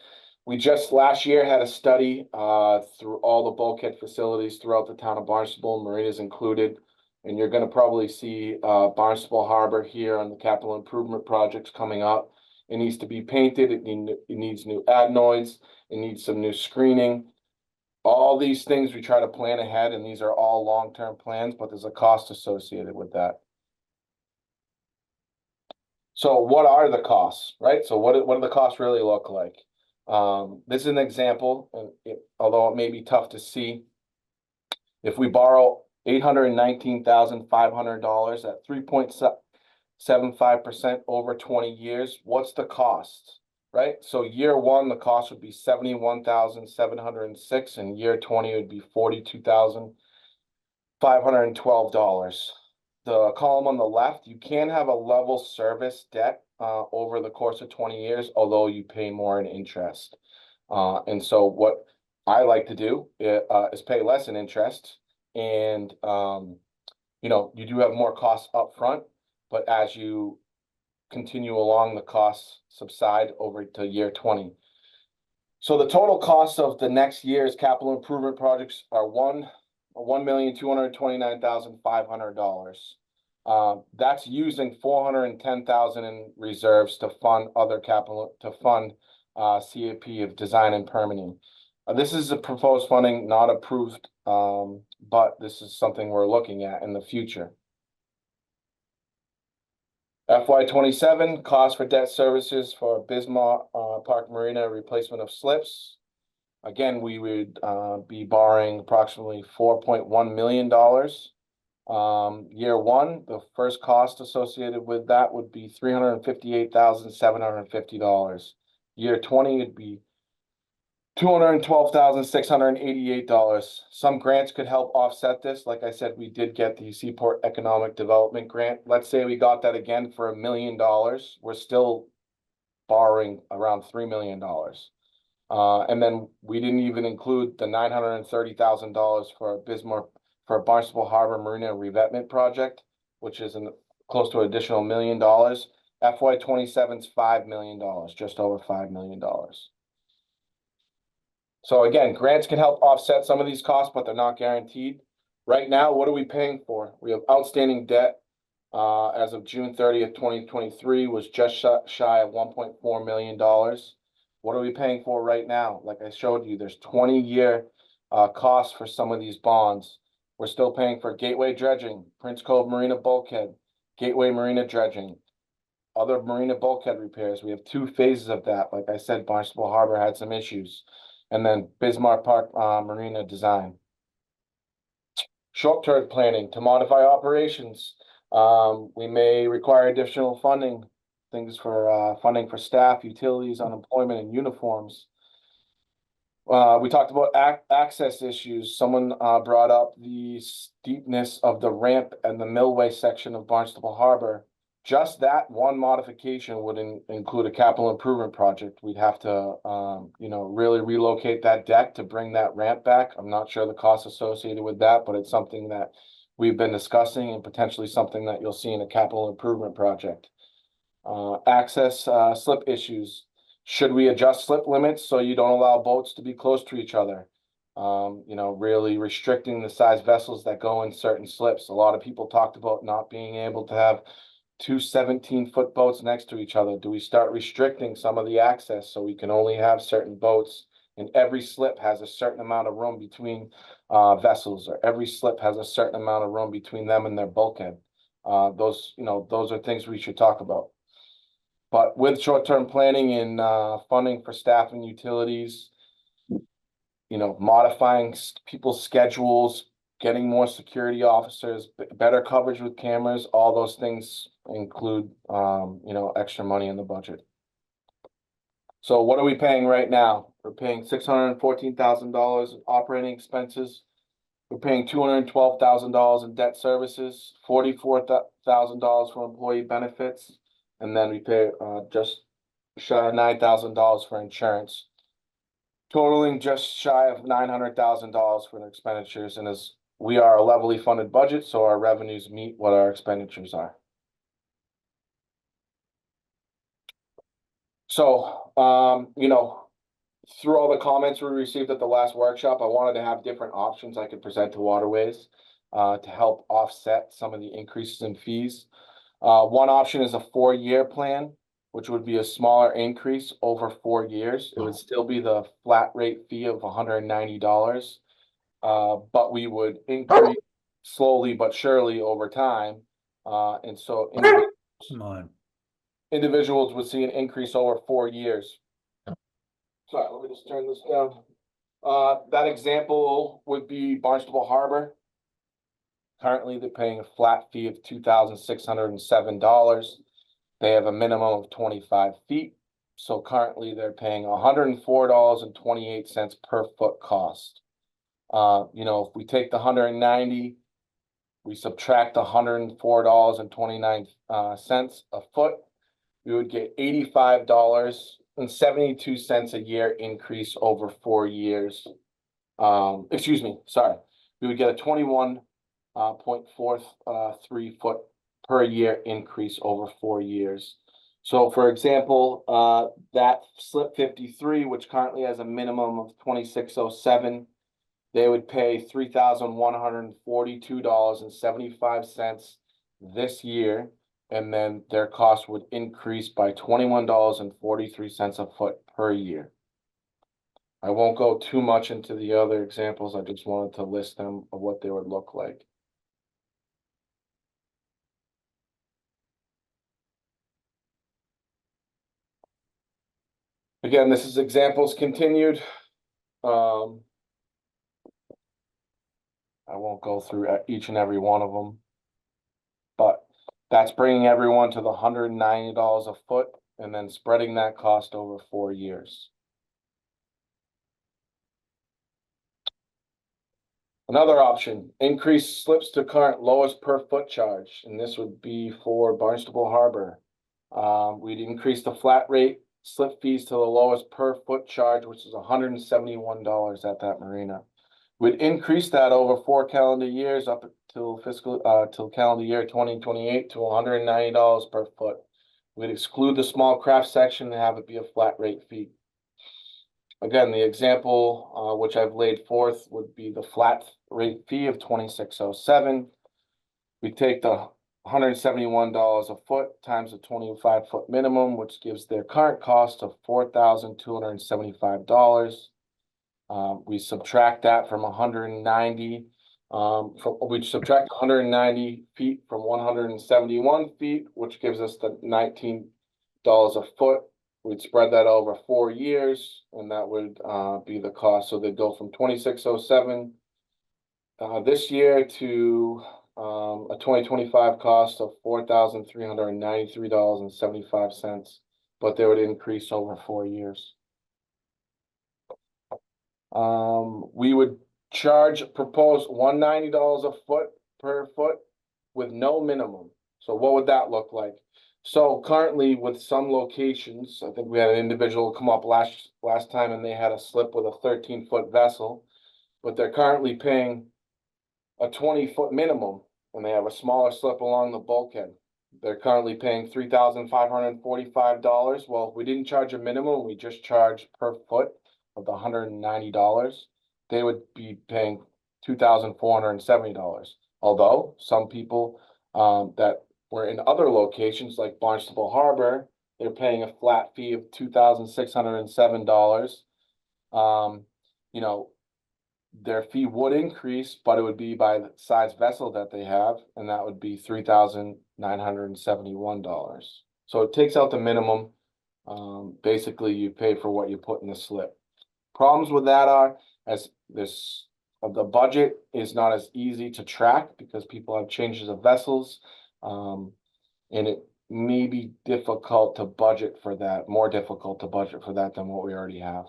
We just last year had a study through all the bulkhead facilities throughout the town of Barnstable, marinas included. And you're gonna probably see Barnstable Harbor here on the capital improvement projects coming up. It needs to be painted, it needs new adenoids, it needs some new screening. All these things we try to plan ahead, and these are all long-term plans, but there's a cost associated with that. So what are the costs, right? So what do the costs really look like? This is an example, and although it may be tough to see, if we borrow $819,500 at 3.75% over 20 years, what's the cost, right? So year one, the cost would be $71,706, and year 20 would be $42,512. The column on the left, you can have a level service debt over the course of 20 years, although you pay more in interest. And so what I like to do is pay less in interest, and you know, you do have more costs up front, but as you continue along, the costs subside over to year 20. So the total cost of the next year's capital improvement projects are $1,229,500. That's using $410,000 in reserves to fund other capital, to fund CAP of design and permitting. This is a proposed funding, not approved, but this is something we're looking at in the future. FY27 cost for debt services for Bismarck Park Marina replacement of slips. Again, we would be borrowing approximately $4.1 million. Year one, the first cost associated with that would be $358,750. Year 20 would be $212,688. Some grants could help offset this. Like I said, we did get the Seaport Economic Development Grant. Let's say we got that again for $1 million. We're still borrowing around $3 million. And then we didn't even include the $930,000 for for Barnstable Harbor Marina revetment project, which is close to an additional $1 million. FY27's $5 million, just over $5 million. So again, grants can help offset some of these costs, but they're not guaranteed. Right now, what are we paying for? We have outstanding debt as of June 30th, 2023 was just shy of $1.4 million. What are we paying for right now? Like I showed you, there's 20-year costs for some of these bonds. We're still paying for Gateway dredging, Prince Cove Marina bulkhead, Gateway Marina dredging, other marina bulkhead repairs. We have 2 phases of that. Like I said, Barnstable Harbor had some issues. And then Bismarck Park Marina design. Short-term planning to modify operations. We may require additional funding, things for funding for staff, utilities, unemployment, and uniforms. We talked about access issues. Someone brought up the steepness of the ramp and the millway section of Barnstable Harbor. Just that one modification would include a capital improvement project. We'd have to, you know, really relocate that deck to bring that ramp back. I'm not sure the cost associated with that, but it's something that we've been discussing and potentially something that you'll see in a capital improvement project. Access slip issues. Should we adjust slip limits so you don't allow boats to be close to each other? You know, really restricting the size vessels that go in certain slips. A lot of people talked about not being able to have 2 17-foot boats next to each other. Do we start restricting some of the access so we can only have certain boats, and every slip has a certain amount of room between vessels, or every slip has a certain amount of room between them and their bulkhead? Those are things we should talk about. But with short-term planning and funding for staff and utilities, you know, modifying people's schedules, getting more security officers, better coverage with cameras, all those things include, you know, extra money in the budget. So what are we paying right now? We're paying $614,000 in operating expenses. We're paying $212,000 in debt services, $44,000 for employee benefits, and then we pay just shy of $9,000 for insurance, totaling just shy of $900,000 for the expenditures. And as we are a levelly funded budget, so our revenues meet what our expenditures are. So, you know, through all the comments we received at the last workshop, I wanted to have different options I could present to Waterways to help offset some of the increases in fees. One option is a 4-year plan, which would be a smaller increase over 4 years. It would still be the flat rate fee of $190. But we would increase slowly but surely over time. And so Come on. individuals would see an increase over 4 years. Sorry, let me just turn this down. That example would be Barnstable Harbor. Currently, they're paying a flat fee of $2,607. They have a minimum of 25 feet. So currently they're paying $104.28 per foot cost. You know, if we take the 190, we subtract $104.29 a foot, we would get $85.72 a year increase over 4 years. Excuse me, sorry. We would get a 21.43 foot per year increase over 4 years. So for example, that slip 53, which currently has a minimum of 2607, they would pay $3,142.75 this year, and then their cost would increase by $21.43 a foot per year. I won't go too much into the other examples. I just wanted to list them of what they would look like. Again, this is examples continued. I won't go through each and every one of them, but that's bringing everyone to the $190 a foot and then spreading that cost over 4 years. Another option, increase slips to current lowest per foot charge, and this would be for Barnstable Harbor. We'd increase the flat rate slip fees to the lowest per foot charge, which is $171 at that marina. We'd increase that over 4 calendar years up till till calendar year 2028 to $190 per foot. We'd exclude the small craft section and have it be a flat rate fee. Again, the example which I've laid forth would be the flat rate fee of $2607. We take the $171 a foot times the 25-foot minimum, which gives their current cost of $4,275. We subtract that from 190. We subtract 190 feet from 171 feet, which gives us the $19 a foot. We'd spread that over 4 years, and that would be the cost. So they'd go from 2607 this year to a 2025 cost of $4,393.75, but they would increase over 4 years. We would propose $190 a foot per foot with no minimum. So what would that look like? So currently with some locations, I think we had an individual come up last time and they had a slip with a 13-foot vessel, but they're currently paying a 20-foot minimum and they have a smaller slip along the bulkhead. They're currently paying $3,545. Well, if we didn't charge a minimum, we just charge per foot of the $190, they would be paying $2,470. Although some people that were in other locations like Barnstable Harbor, they're paying a flat fee of $2,607. You know, their fee would increase, but it would be by the size vessel that they have, and that would be $3,971. So it takes out the minimum. Basically, you pay for what you put in the slip. Problems with that are, as the budget is not as easy to track because people have changes of vessels, and it may be difficult to budget for that, more difficult to budget for that than what we already have.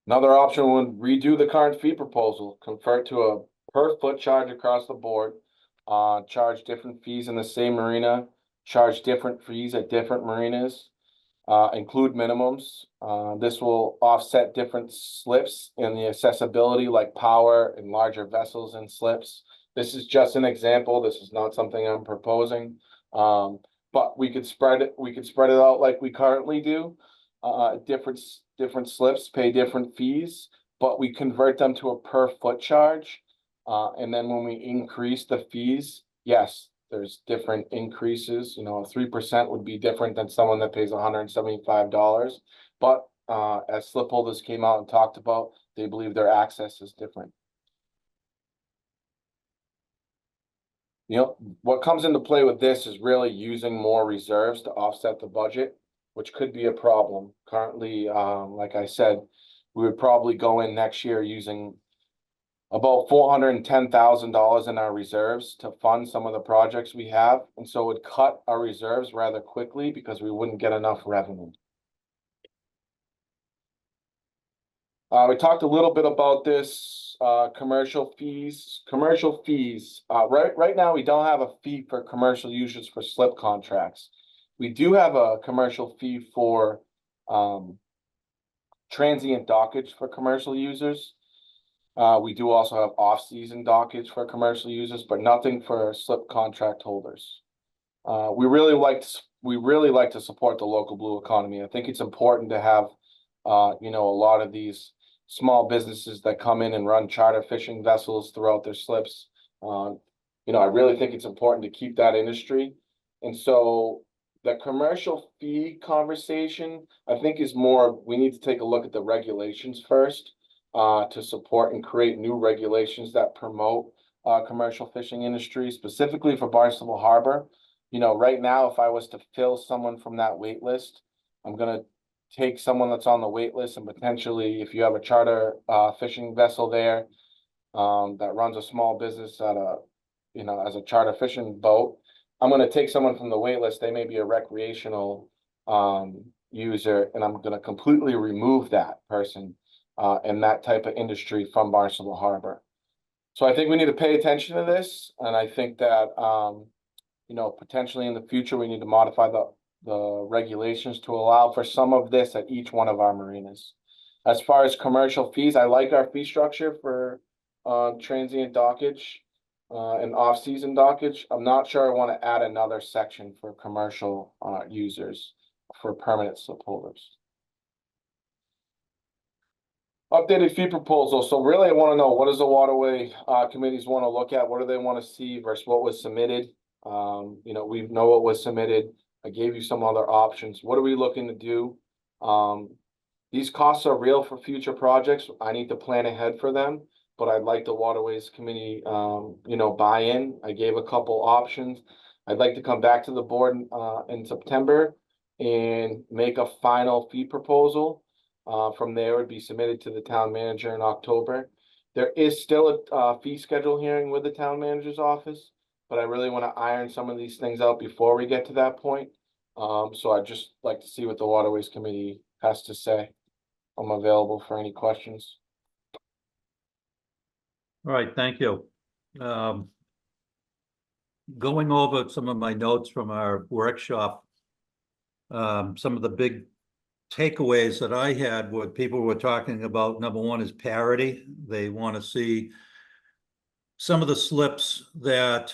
Another option would redo the current fee proposal, convert to a per foot charge across the board, charge different fees in the same marina, charge different fees at different marinas, include minimums. This will offset different slips in the accessibility like power and larger vessels and slips. This is just an example. This is not something I'm proposing. But we could spread it out like we currently do. different slips, pay different fees, but we convert them to a per foot charge. And then when we increase the fees, yes, there's different increases, 3% would be different than someone that pays $175. But as slip holders came out and talked about, they believe their access is different. What comes into play with this is really using more reserves to offset the budget, which could be a problem. Currently, like I said, we would probably go in next year using about $410,000 in our reserves to fund some of the projects we have. And so it would cut our reserves rather quickly because we wouldn't get enough revenue. We talked a little bit about this, commercial fees. Right now, we don't have a fee for commercial users for slip contracts. We do have a commercial fee for transient dockage for commercial users. We do also have off-season dockage for commercial users, but nothing for slip contract holders. We really like to support the local blue economy. I think it's important to have a lot of these small businesses that come in and run charter fishing vessels throughout their slips. I really think it's important to keep that industry. And so the commercial fee conversation, I think, is more, we need to take a look at the regulations first to support and create new regulations that promote commercial fishing industry, specifically for Barnstable Harbor. Right now, if I was to fill someone from that wait list, I'm going to take someone that's on the wait list, and potentially, if you have a charter fishing vessel there that runs a small business at as a charter fishing boat, I'm going to take someone from the wait list. They may be a recreational user, and I'm going to completely remove that person and that type of industry from Barnstable Harbor. So I think we need to pay attention to this, and I think that potentially in the future we need to modify the regulations to allow for some of this at each one of our marinas. As far as commercial fees, I like our fee structure for transient dockage and off-season dockage. I'm not sure I want to add another section for commercial users for permanent slip holders. Updated fee proposal. So really I want to know, what does the waterway committees want to look at? What do they want to see versus what was submitted? We know what was submitted. I gave you some other options. What are we looking to do? These costs are real for future projects. I need to plan ahead for them, but I'd like the Waterways Committee, buy-in. I gave a couple options. I'd like to come back to the board in September and make a final fee proposal. From there, it would be submitted to the town manager in October. There is still a fee schedule hearing with the town manager's office, but I really want to iron some of these things out before we get to that point. So I'd just like to see what the Waterways Committee has to say. I'm available for any questions. All right, thank you. Going over some of my notes from our workshop, some of the big takeaways that I had, what people were talking about, number one is parity. They want to see some of the slips that,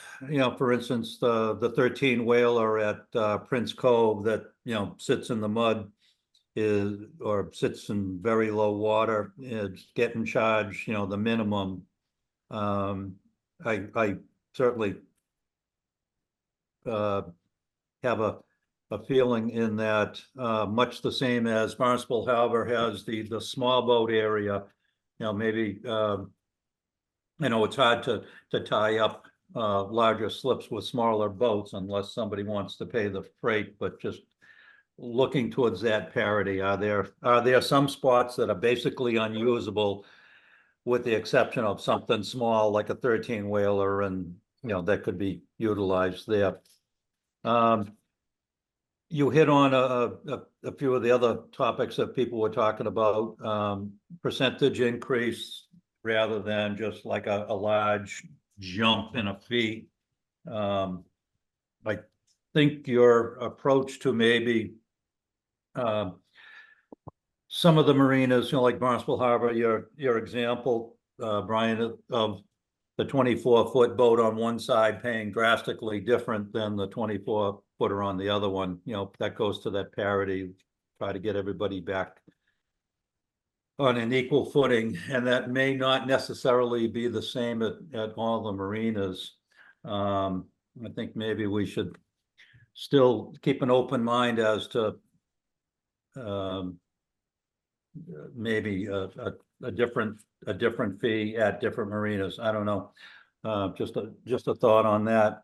for instance, the 13 whaler at Prince Cove that, sits in the mud or sits in very low water, is getting charged, the minimum. I certainly have a feeling in that much the same as Barnstable Harbor has the small boat area, maybe it's hard to tie up larger slips with smaller boats unless somebody wants to pay the freight, but just looking towards that parity. Are there some spots that are basically unusable with the exception of something small like a 13 whaler and that could be utilized there? You hit on a few of the other topics that people were talking about, percentage increase rather than just like a large jump in a fee. I think your approach to maybe some of the marinas, like Barnstable Harbor, your example, Brian, of the 24-foot boat on one side paying drastically different than the 24-footer on the other one, that goes to that parity try to get everybody back on an equal footing, and that may not necessarily be the same at all the marinas. I think maybe we should still keep an open mind as to maybe a different fee at different marinas. I don't know. Just a thought on that.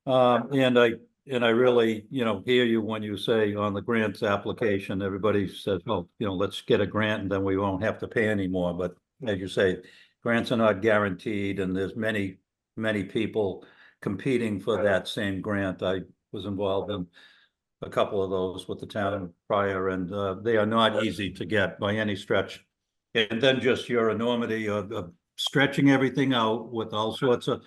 And I really, hear you when you say on the grants application, everybody says, oh, let's get a grant and then we won't have to pay anymore. But as you say, grants are not guaranteed, and there's many people competing for that same grant. I was involved in a couple of those with the town prior, and they are not easy to get by any stretch. And then just your enormity of stretching everything out with all sorts of,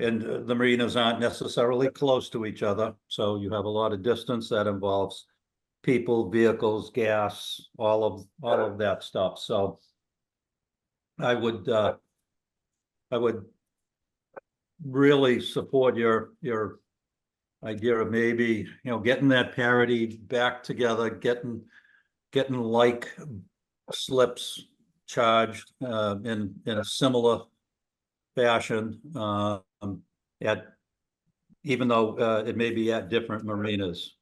and the marinas aren't necessarily close to each other, so you have a lot of distance that involves people, vehicles, gas, all of that stuff. So I would really support your idea of maybe, getting that parity back together, getting like slips charged in a similar fashion, even though it may be at different marinas.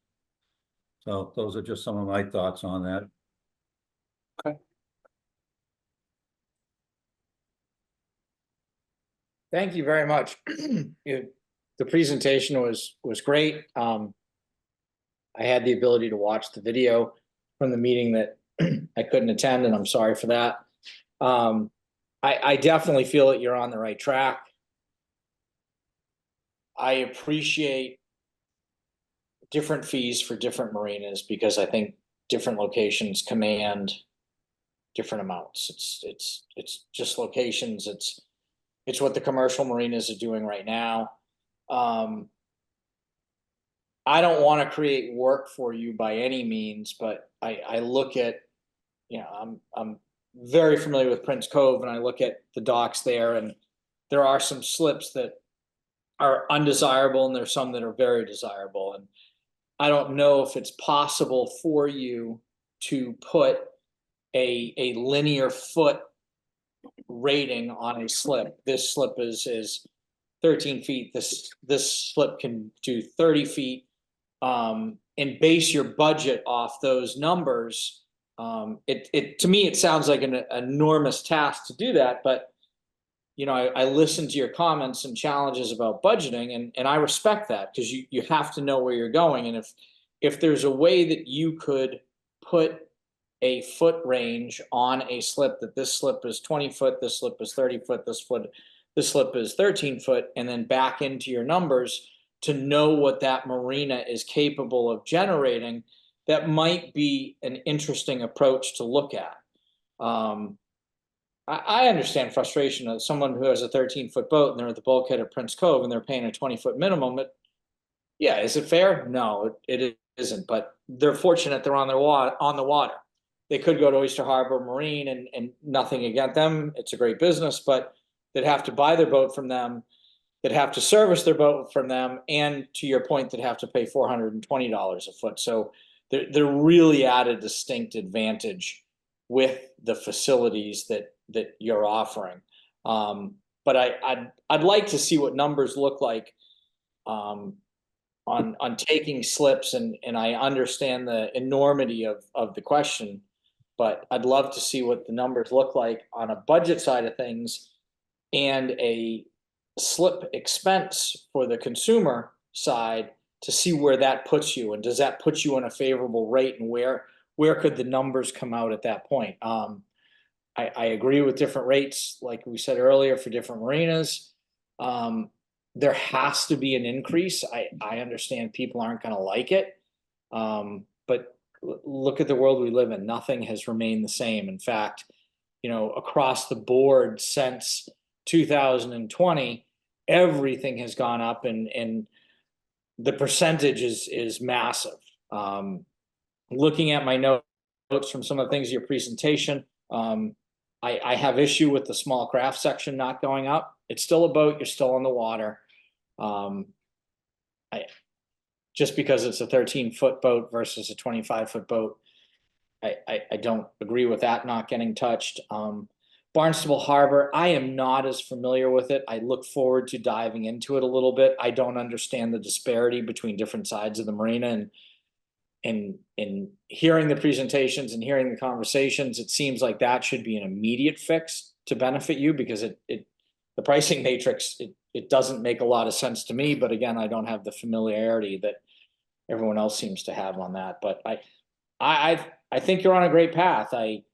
So those are just some of my thoughts on that. Thank you very much. The presentation was great. I had the ability to watch the video from the meeting that I couldn't attend, and I'm sorry for that. I definitely feel that you're on the right track. I appreciate different fees for different marinas because I think different locations command different amounts. It's just locations. It's what the commercial marinas are doing right now. I don't want to create work for you by any means, but I look at, I'm very familiar with Prince Cove, and I look at the docks there, and there are some slips that are undesirable, and there's some that are very desirable. And I don't know if it's possible for you to put a linear foot rating on a slip. This slip is 13 feet. This slip can do 30 feet, and base your budget off those numbers. To me, it sounds like an enormous task to do that, but I listened to your comments and challenges about budgeting, and I respect that, because you have to know where you're going. And if there's a way that you could put a foot range on a slip, that this slip is 20 foot, this slip is 30 foot, this slip is 13 foot, and then back into your numbers to know what that marina is capable of generating, that might be an interesting approach to look at. I understand frustration of someone who has a 13-foot boat and they're at the bulkhead of Prince Cove and they're paying a 20-foot minimum. But yeah, is it fair? No, it isn't. But they're fortunate they're on the water. They could go to Oyster Harbor Marine, and nothing against them. It's a great business, but they'd have to buy their boat from them. They'd have to service their boat from them. And to your point, they'd have to pay $420 a foot. So they're really at a distinct advantage with the facilities that you're offering. But I'd like to see what numbers look like on taking slips, and I understand the enormity of the question, but I'd love to see what the numbers look like on a budget side of things and a slip expense for the consumer side, to see where that puts you, and does that put you on a favorable rate, and where could the numbers come out at that point. I agree with different rates, like we said earlier, for different marinas. There has to be an increase. I understand people aren't going to like it, but look at the world we live in. Nothing has remained the same. In fact, across the board since 2020, everything has gone up, and the percentage is massive. Looking at my notes from some of the things in your presentation, I have issue with the small craft section not going up. It's still a boat. You're still on the water. just because it's a 13-foot boat versus a 25-foot boat. I don't agree with that not getting touched. Barnstable Harbor, I am not as familiar with it. I look forward to diving into it a little bit. I don't understand the disparity between different sides of the marina, and hearing the presentations and hearing the conversations, it seems like that should be an immediate fix to benefit you, because the pricing matrix, it doesn't make a lot of sense to me, but again, I don't have the familiarity that everyone else seems to have on that. But I think you're on a great path. I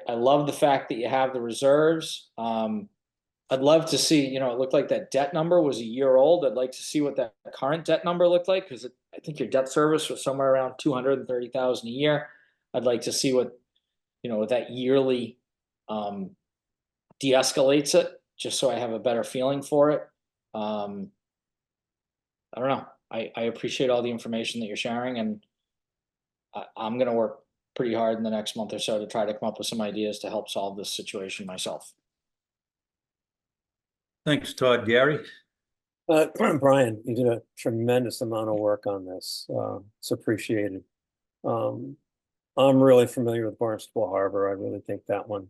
love the fact that you have the reserves. I'd love to see, it looked like that debt number was a year old. I'd like to see what that current debt number looked like, because I think your debt service was somewhere around 230,000 a year. I'd like to see what, what that yearly de-escalates it, just so I have a better feeling for it. I don't know. I appreciate all the information that you're sharing, and I'm going to work pretty hard in the next month or so to try to come up with some ideas to help solve this situation myself. Thanks, Todd. Gary? Brian, you did a tremendous amount of work on this. It's appreciated. I'm really familiar with Barnstable Harbor. I really think that one,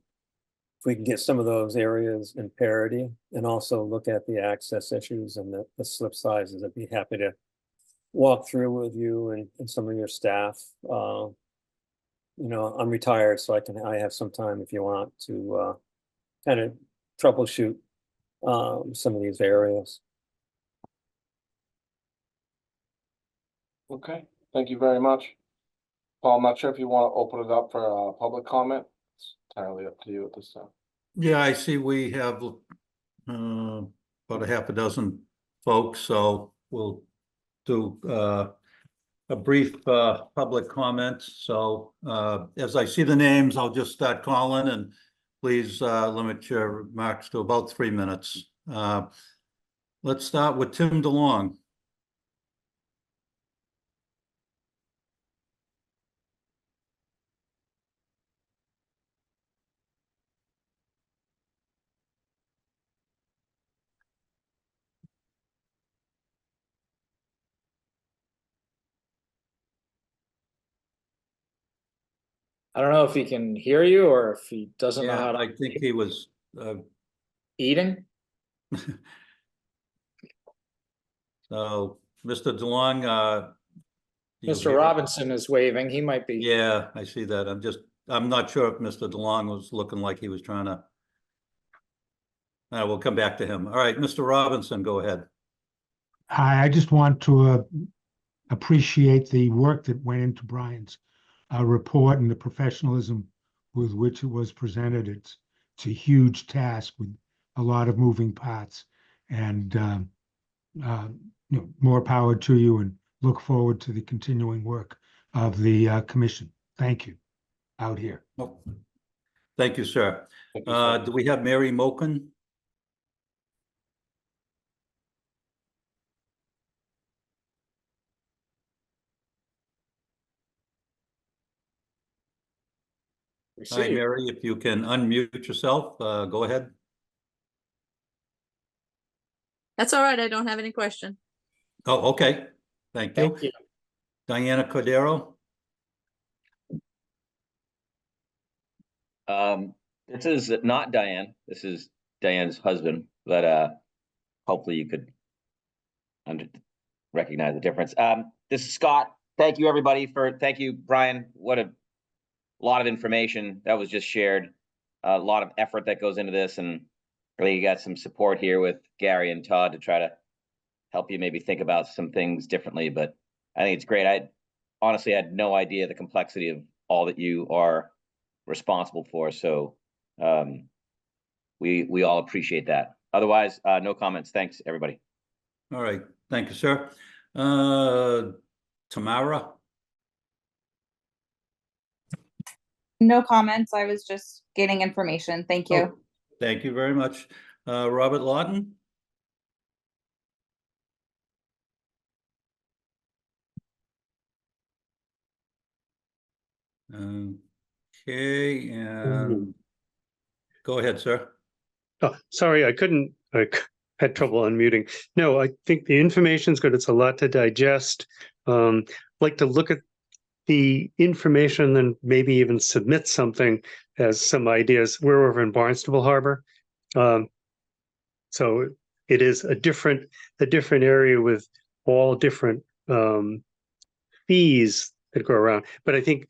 if we can get some of those areas in parity and also look at the access issues and the slip sizes, I'd be happy to walk through with you and some of your staff. I'm retired, so I have some time if you want to kind of troubleshoot some of these areas. Okay, thank you very much. Paul, I'm not sure if you want to open it up for public comment. It's entirely up to you at this time. Yeah, I see we have about a half a dozen folks, so we'll do a brief public comment. So as I see the names, I'll just start calling, and please limit your remarks to about 3 minutes. Let's start with Tim DeLong. I don't know if he can hear you or if he doesn't know Yeah, how to. I think he was Eating? so Mr. DeLong, you Mr. hear- Robinson is waving. He might be. Yeah, I see that. I'm not sure if Mr. DeLong was looking like he was trying to. We'll come back to him. All right, Mr. Robinson, go ahead. I just want to appreciate the work that went into Brian's report and the professionalism with which it was presented. It's a huge task with a lot of moving parts, and more power to you, and look forward to the continuing work of the commission. Thank you. Out here. Oh, thank you, sir. Thank you, sir. Do we have Mary Moken? Hi, Mary, if you can unmute yourself, go ahead. That's all right. I don't have any question. Oh, okay. Thank you. Thank you. Diana Cordero? This is not Diane. This is Diane's husband, but hopefully you could recognize the difference. This is Scott. Thank you, everybody, thank you, Brian. What a lot of information that was just shared. A lot of effort that goes into this, and really you got some support here with Gary and Todd to try to help you maybe think about some things differently. But I think it's great. I honestly had no idea the complexity of all that you are responsible for. So we all appreciate that. Otherwise, no comments. Thanks, everybody. All right. Thank you, sir. Tamara? No comments. I was just getting information. Thank you. Oh, thank you very much. Robert Lawton? Okay, and go ahead, sir. Oh, sorry, I had trouble unmuting. No, I think the information's good. It's a lot to digest. Like to look at the information and then maybe even submit something as some ideas. We're over in Barnstable Harbor. So it is a different area with all different fees that go around. But I think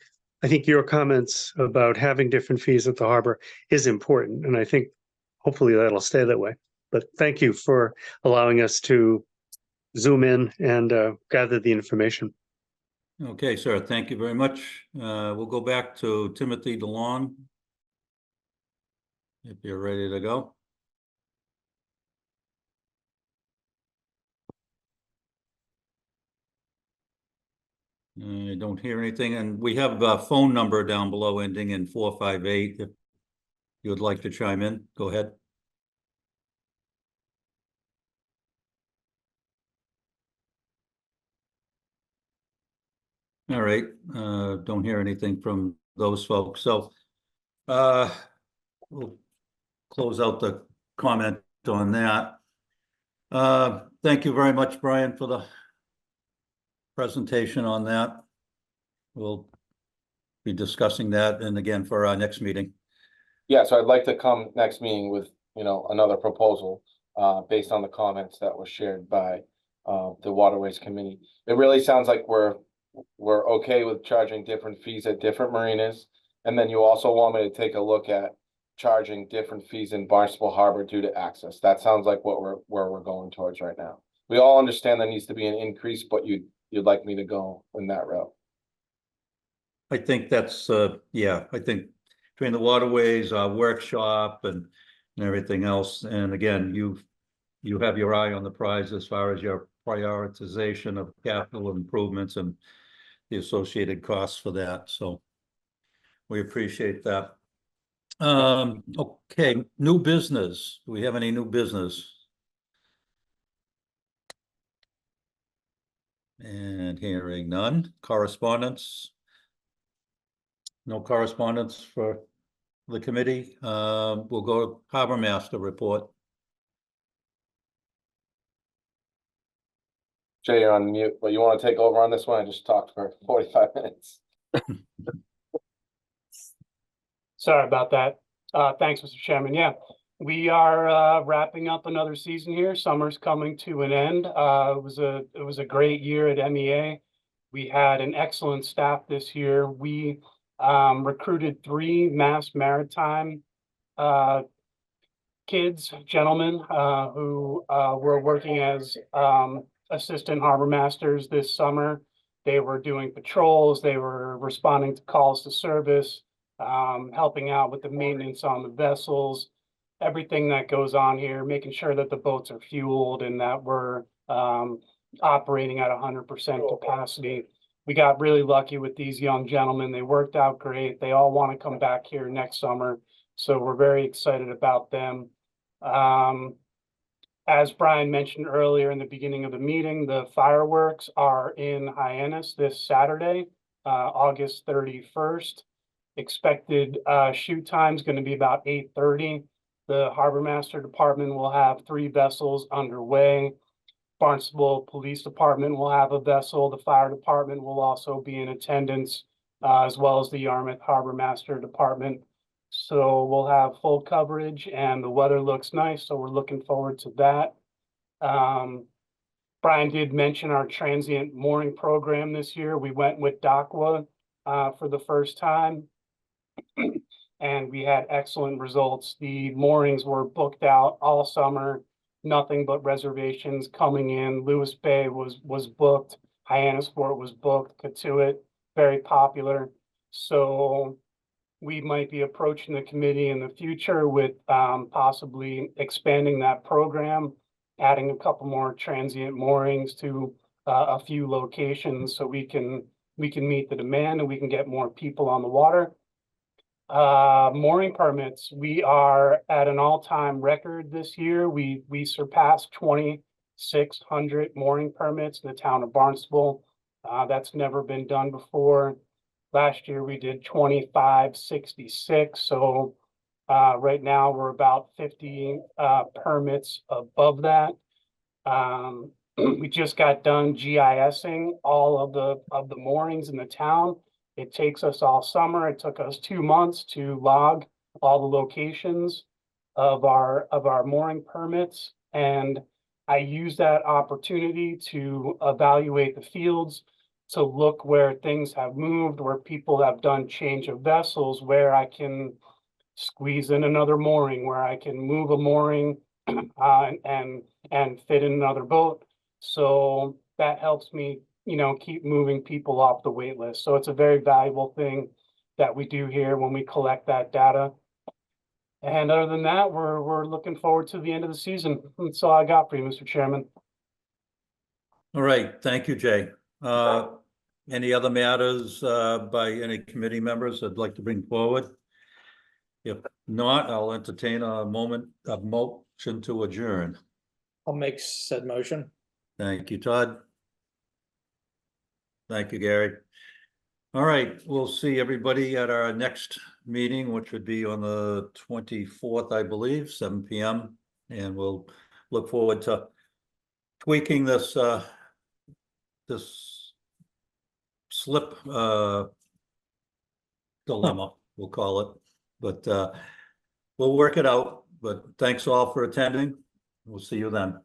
your comments about having different fees at the harbor is important, and I think hopefully that'll stay that way. But thank you for allowing us to zoom in and gather the information. Okay, sir, thank you very much. We'll go back to Timothy DeLong. If you're ready to go. I don't hear anything, and we have a phone number down below ending in 458. If you would like to chime in, go ahead. All right, don't hear anything from those folks, so we'll close out the comment on that. Thank you very much, Brian, for the presentation on that. We'll be discussing that, and again for our next meeting. Yeah, so I'd like to come next meeting with, another proposal based on the comments that were shared by the Waterways Committee. It really sounds like we're okay with charging different fees at different marinas. And then you also want me to take a look at charging different fees in Barnstable Harbor due to access. That sounds like where we're going towards right now. We all understand there needs to be an increase, but you'd like me to go in that route. I think that's yeah, I think between the waterways, our workshop and everything else, and again, you have your eye on the prize as far as your prioritization of capital improvements and the associated costs for that, so we appreciate that. Okay, new business. Do we have any new business? And hearing none. Correspondence? No correspondence for the committee. We'll go to Harbor Master report. Jay, you're on mute, but you want to take over on this one? I just talked for 45 minutes. Sorry about that. Thanks, Mr. Chairman. Yeah, we are wrapping up another season here. Summer's coming to an end. It was a great year at MEA. We had an excellent staff this year. We recruited 3 Mass Maritime gentlemen who were working as assistant harbor masters this summer. They were doing patrols, they were responding to calls to service, helping out with the maintenance on the vessels, everything that goes on here, making sure that the boats are fueled and that we're operating at 100% capacity. We got really lucky with these young gentlemen. They worked out great. They all want to come back here next summer, so we're very excited about them. As Brian mentioned earlier in the beginning of the meeting, the fireworks are in Hyannis this Saturday, August 31st. Expected shoot time is going to be about 8:30. The Harbor Master Department will have 3 vessels underway. Barnstable Police Department will have a vessel. The Fire Department will also be in attendance, as well as the Yarmouth Harbor Master Department. So we'll have full coverage and the weather looks nice, so we're looking forward to that. Brian did mention our transient mooring program this year. We went with DACWA for the first time, and we had excellent results. The moorings were booked out all summer, nothing but reservations coming in. Lewis Bay was booked, Hyannisport was booked, Katuitt, very popular. So we might be approaching the committee in the future with possibly expanding that program, adding a couple more transient moorings to a few locations so we can meet the demand and we can get more people on the water. Mooring permits, we are at an all-time record this year. We surpassed 2,600 mooring permits in the town of Barnstable. That's never been done before. Last year we did 2,566, so Right now, we're about 50 permits above that. We just got done GISing all of the moorings in the town. It takes us all summer. It took us 2 months to log all the locations of our mooring permits. And I use that opportunity to evaluate the fields, to look where things have moved, where people have done change of vessels, where I can squeeze in another mooring, where I can move a mooring and fit in another boat. So that helps me, keep moving people off the wait list. So it's a very valuable thing that we do here when we collect that data. And other than that, we're looking forward to the end of the season. That's all I got for you, Mr. Chairman. All right, thank you, Jay. Any other matters by any committee members I'd like to bring forward? If not, I'll entertain a motion to adjourn. I'll make said motion. Thank you, Todd. Thank you, Gary. All right, we'll see everybody at our next meeting, which would be on the 24th, I believe, 7 p.m. And we'll look forward to tweaking this this slip dilemma, we'll call it. But we'll work it out. But thanks all for attending. We'll see you then.